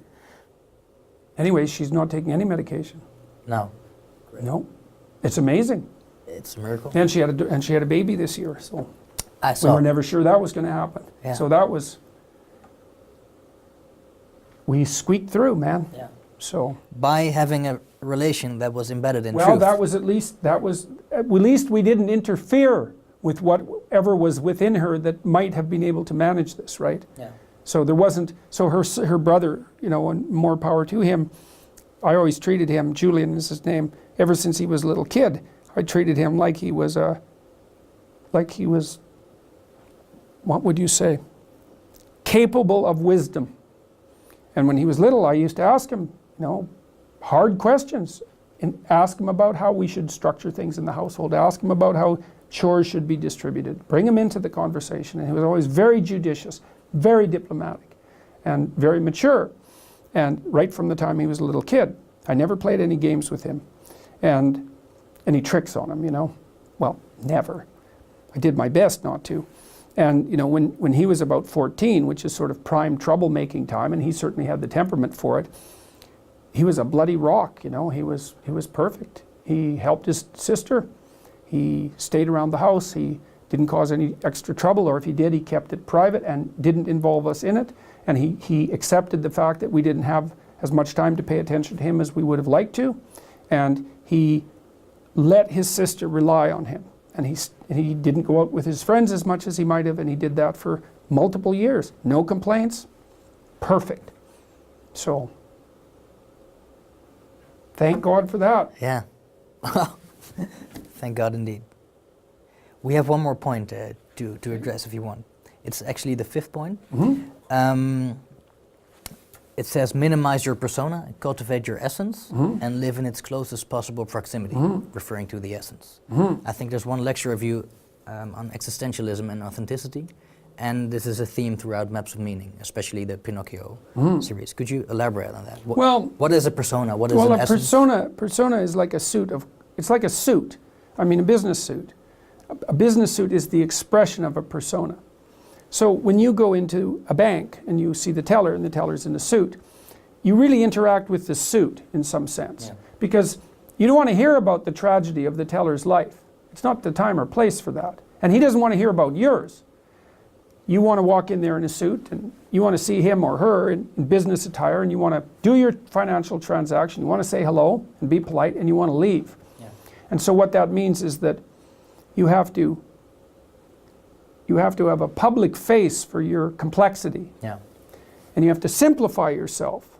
Anyway, she's not taking any medication. No. No. It's amazing. It's a miracle. And she had a baby this year, so I we saw. were never sure that was going to happen. Yeah. So that was, we squeaked through, man. Yeah. So By having a relation that was embedded in well, truth. at least we didn't interfere with whatever was within her that might have been able to manage this, right? Yeah. So there wasn't. So her brother, you know, and more power to him. I always treated him, Julian is his name, ever since he was a little kid. I treated him like he was what would you say? Capable of wisdom. And when he was little, I used to ask him, you know, hard questions, and ask him about how we should structure things in the household, ask him about how chores should be distributed, bring him into the conversation. And he was always very judicious, very diplomatic, and very mature. And right from the time he was a little kid, I never played any games with him, and any tricks on him, you know. Well, never. I did my best not to. And you know, when he was about 14, which is sort of prime troublemaking time, and he certainly had the temperament for it, he was a bloody rock, you know. He was perfect. He helped his sister. He stayed around the house. He didn't cause any extra trouble, or if he did, he kept it private and didn't involve us in it. And he accepted the fact that we didn't have as much time to pay attention to him as we would have liked to. And he let his sister rely on him. And he didn't go out with his friends as much as he might have, and he did that for multiple years. No complaints. Perfect. So, thank God for that. Yeah. Thank God indeed. We have one more point to address if you want. It's actually the fifth point. Mm-hmm. It says minimize your persona, cultivate your essence, Mm-hmm. and live in its closest possible proximity, Mm-hmm. referring to the essence. Mm-hmm. I think there's one lecture of you on existentialism and authenticity, and this is a theme throughout Maps of Meaning, especially the Pinocchio series. Could you elaborate on that? What is a persona? What is an essence? Persona is like a suit of, it's like a suit. I mean, a business suit. A business suit is the expression of a persona. So when you go into a bank and you see the teller, and the teller's in a suit, you really interact with the suit in some sense. Yeah. Because you don't want to hear about the tragedy of the teller's life. It's not the time or place for that. And he doesn't want to hear about yours. You want to walk in there in a suit, and you want to see him or her in business attire, and you want to do your financial transaction. You want to say hello and be polite, and you want to leave. Yeah. And so what that means is that you have to have a public face for your complexity. Yeah. And you have to simplify yourself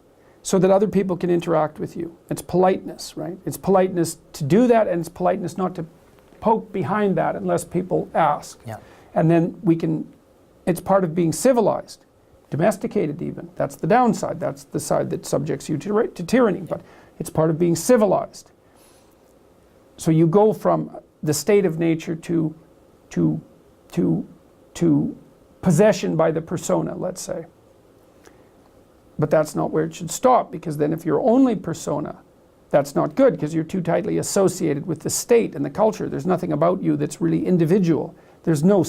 so that other people can interact with you. It's politeness, right? It's politeness to do that, and it's politeness not to poke behind that unless people ask. Yeah. And then it's part of being civilized, domesticated even. That's the downside. That's the side that subjects you to tyranny, but it's part of being civilized. So you go from the state of nature to possession by the persona, let's say. But that's not where it should stop, because then if you're only persona, that's not good, because you're too tightly associated with the state and the culture. There's nothing about you that's really individual. There's no,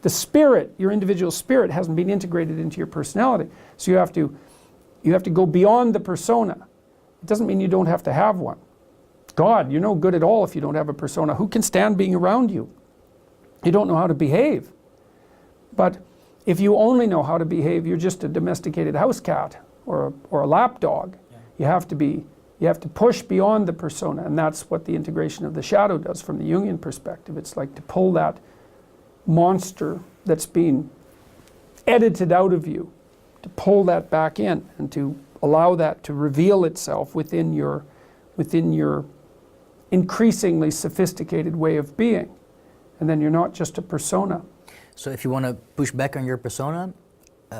the spirit, your individual spirit hasn't been integrated into your personality. So you have to go beyond the persona. It doesn't mean you don't have to have one. God, you're no good at all if you don't have a persona. Who can stand being around you? You don't know how to behave. But if you only know how to behave, you're just a domesticated house cat or a lap dog. Yeah. You have to push beyond the persona, and that's what the integration of the shadow does from the Jungian perspective. It's like to pull that monster that's been edited out of you, to pull that back in and to allow that to reveal itself within your increasingly sophisticated way of being. And then you're not just a persona. So if you want to push back on your persona,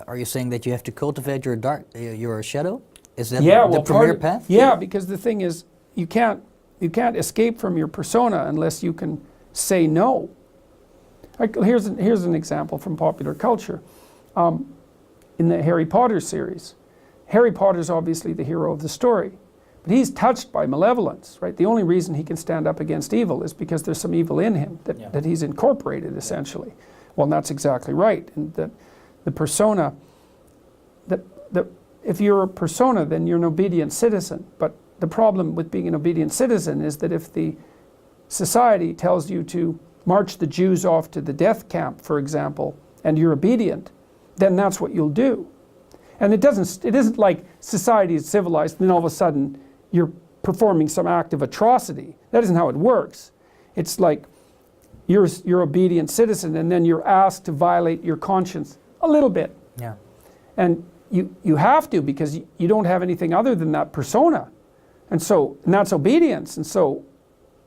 are you saying that you have to cultivate your shadow? Is that the premier path? Yeah, because the thing is, you can't escape from your persona unless you can say no. Here's an example from popular culture. In the Harry Potter series, Harry Potter's obviously the hero of the story, But he's touched by malevolence, right? The only reason he can stand up against evil is because there's some evil in him that he's incorporated, essentially. Well, and that's exactly right. And that the persona, if you're a persona, then you're an obedient citizen. But the problem with being an obedient citizen is that if the society tells you to march the Jews off to the death camp, for example, and you're obedient, then that's what you'll do. And it isn't like society is civilized and then all of a sudden you're performing some act of atrocity. That isn't how it works. It's like you're obedient citizen and then you're asked to violate your conscience a little bit. Yeah. And you have to, because you don't have anything other than that persona. And that's obedience. And so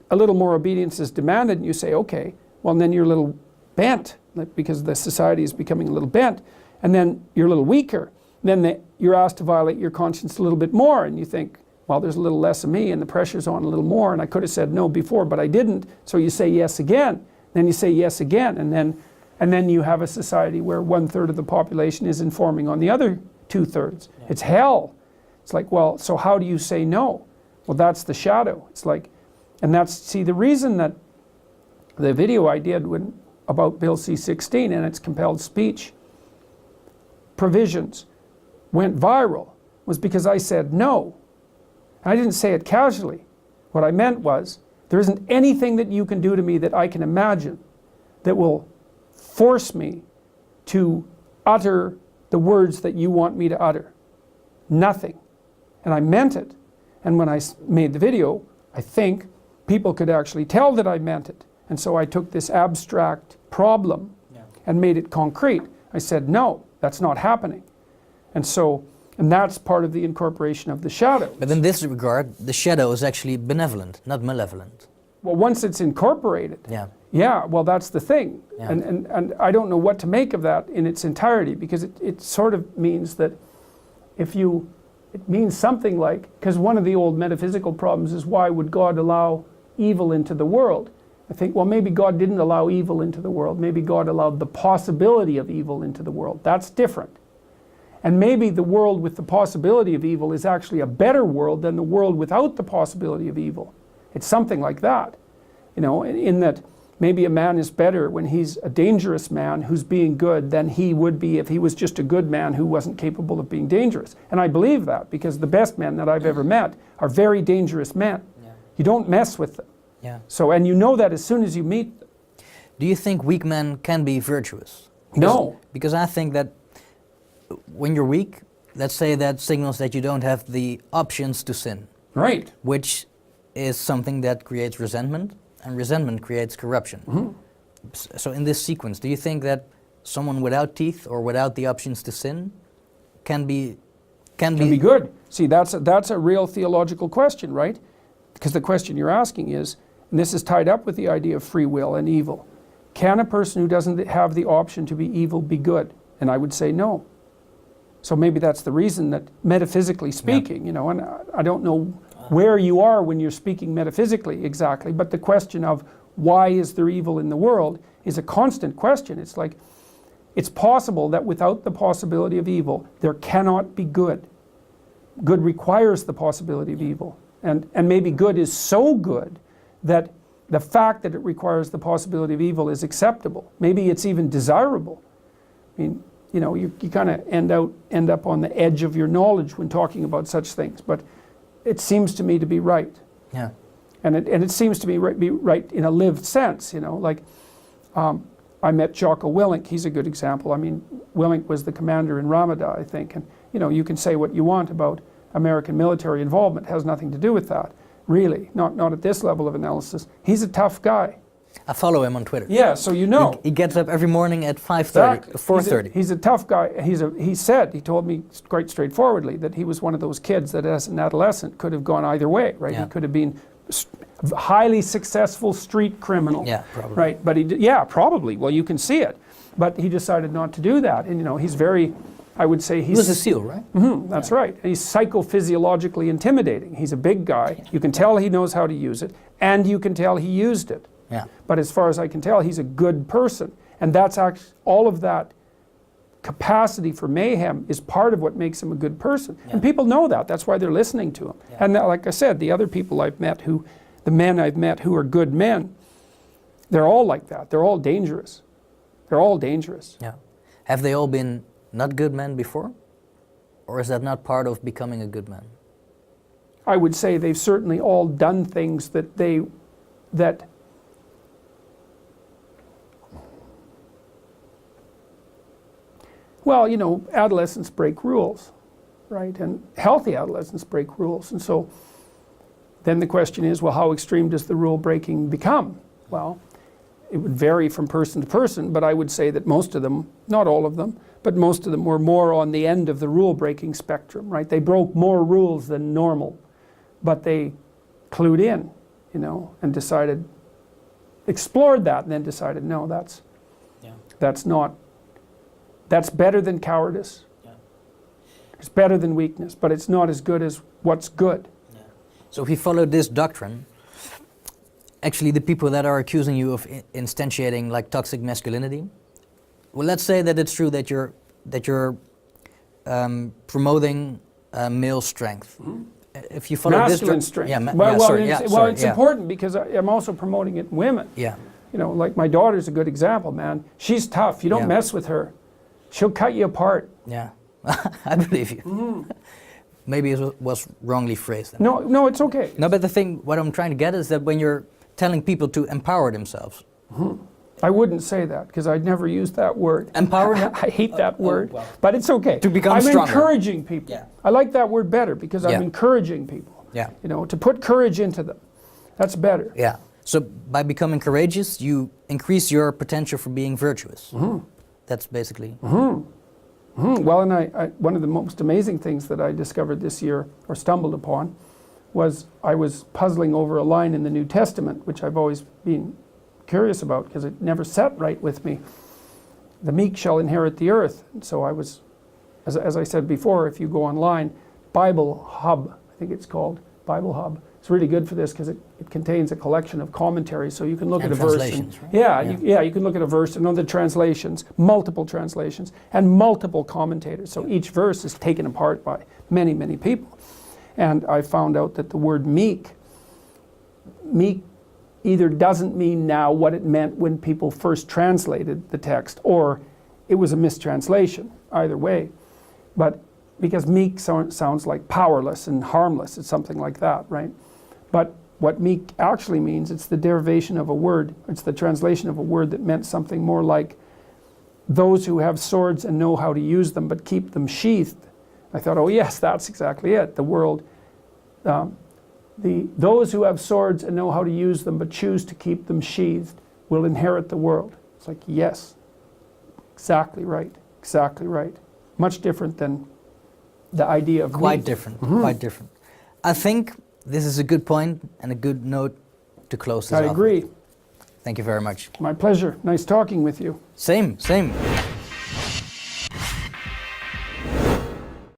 a little more obedience is demanded and you say, okay, well then you're a little bent, because the society is becoming a little bent, and then you're a little weaker. Then you're asked to violate your conscience a little bit more, and you think, well, there's a little less of me, and the pressure's on a little more, and I could have said no before, but I didn't. So you say yes again, then you say yes again, and then you have a society where 1/3 of the population is informing on the other 2/3. Yeah. It's hell. It's like, well, so how do you say no? Well, that's the shadow. It's like, and see, the reason that the video I did about Bill C-16 and its compelled speech provisions went viral was because I said no. I didn't say it casually. What I meant was, there isn't anything that you can do to me that I can imagine that will force me to utter the words that you want me to utter. Nothing. And I meant it. And when I made the video, I think people could actually tell that I meant it. And so I took this abstract problem and made it concrete. I said, no, that's not happening. And that's part of the incorporation of the shadow. But in this regard, the shadow is actually benevolent, not malevolent. Well, once it's incorporated. Yeah, well, that's the thing. Yeah. And I don't know what to make of that in its entirety, because it sort of means that it means something like, because one of the old metaphysical problems is, why would God allow evil into the world? I think, well, maybe God didn't allow evil into the world. Maybe God allowed the possibility of evil into the world. That's different. And maybe the world with the possibility of evil is actually a better world than the world without the possibility of evil. It's something like that. In that maybe a man is better when he's a dangerous man who's being good than he would be if he was just a good man who wasn't capable of being dangerous. And I believe that, because the best men that I've ever met are very dangerous men. Yeah. You don't mess with them. Yeah. And you know that as soon as you meet them. Do you think weak men can be virtuous? No. Because I think that when you're weak, let's say that signals that you don't have the options to sin. Right. Which is something that creates resentment, and resentment creates corruption. Mm-hmm. So in this sequence, do you think that someone without teeth or without the options to sin can be good? See, that's a real theological question, right? Because the question you're asking is, and this is tied up with the idea of free will and evil. Can a person who doesn't have the option to be evil be good? And I would say no. So maybe that's the reason that, metaphysically speaking, and I don't know where you are when you're speaking metaphysically exactly, but the question of why is there evil in the world is a constant question. It's like, it's possible that without the possibility of evil, there cannot be good. Good requires the possibility of evil. And maybe good is so good that the fact that it requires the possibility of evil is acceptable. Maybe it's even desirable. I mean, you kind of end up on the edge of your knowledge when talking about such things, but it seems to me to be right. Yeah. And it seems to be right in a lived sense. I met Jocko Willink. He's a good example. I mean, Willink was the commander in Ramada, I think, and you can say what you want about American military involvement. It has nothing to do with that, really. Not at this level of analysis. He's a tough guy. I follow him on Twitter. Yeah, so He gets up every morning at 5:30, 4:30. He's a tough guy. He told me quite straightforwardly that he was one of those kids that as an adolescent could have gone either way, right? Yeah. He could have been a highly successful street criminal. Yeah, probably. Right, but probably. Well, you can see it. But he decided not to do that. And he's very, I would say he was a SEAL, right? Mm-hmm, that's right. And he's psychophysiologically intimidating. He's a big guy. You can tell he knows how to use it, and you can tell he used it. Yeah. But as far as I can tell, he's a good person. And that's actually, all of that capacity for mayhem is part of what makes him a good person. Yeah. And people know that. That's why they're listening to him. Yeah. And like I said, the other people I've met the men I've met who are good men, they're all like that. They're all dangerous. They're all dangerous. Yeah. Have they all been not good men before? Or is that not part of becoming a good man? I would say they've certainly all done things that well, you know, adolescents break rules, right? And healthy adolescents break rules. And so then the question is, well, how extreme does the rule breaking become? Well, it would vary from person to person, but I would say that most of them, not all of them, but most of them were more on the end of the rule breaking spectrum, right? They broke more rules than normal, but they clued in, you know, and explored that and then decided, no, that's better than cowardice. Yeah. It's better than weakness, but it's not as good as what's good. Yeah. So if we follow this doctrine, actually the people that are accusing you of instantiating like toxic masculinity, well, let's say that it's true that you're promoting male strength. Mm-hmm. If you follow masculine this strength. Yeah, it's important because I'm also promoting it in women. Yeah. You know, like my daughter's a good example, man. She's tough. You don't mess with her. She'll cut you apart. Yeah, I believe you. Mm-hmm. Maybe it was wrongly phrased. No, it's okay. No, but the thing, what I'm trying to get is that when you're telling people to empower themselves. Mm-hmm. I wouldn't say that because I'd never use that word. Empower? I hate that word, well, but it's okay. To become I'm stronger. Encouraging people. Yeah. I like that word better because I'm encouraging people. Yeah. You know, to put courage into them. That's better. Yeah. So by becoming courageous, you increase your potential for being virtuous. Mm-hmm. That's basically. Mm-hmm. Mm-hmm. Well, and I one of the most amazing things that I discovered this year or stumbled upon was I was puzzling over a line in the New Testament, which I've always been curious about because it never sat right with me. The meek shall inherit the earth. And so I was, as I said before, if you go online, Bible Hub, I think it's called, Bible Hub. It's really good for this because it contains a collection of commentaries, so you can look at a verse. And, right? You can look at a verse and other translations, multiple translations, and multiple commentators. So each verse is taken apart by many, many people. And I found out that the word meek either doesn't mean now what it meant when people first translated the text, or it was a mistranslation, either way. But because meek sounds like powerless and harmless, it's something like that, right? But what meek actually means, it's the derivation of a word, it's the translation of a word that meant something more like those who have swords and know how to use them but keep them sheathed. I thought, oh yes, that's exactly it. The world, those who have swords and know how to use them but choose to keep them sheathed will inherit the world. It's like, yes, exactly right, exactly right. Much different than the idea of quite meek. Different, quite different. I think this is a good point and a good note to close this off. I agree. Thank you very much. My pleasure. Nice talking with you. Same.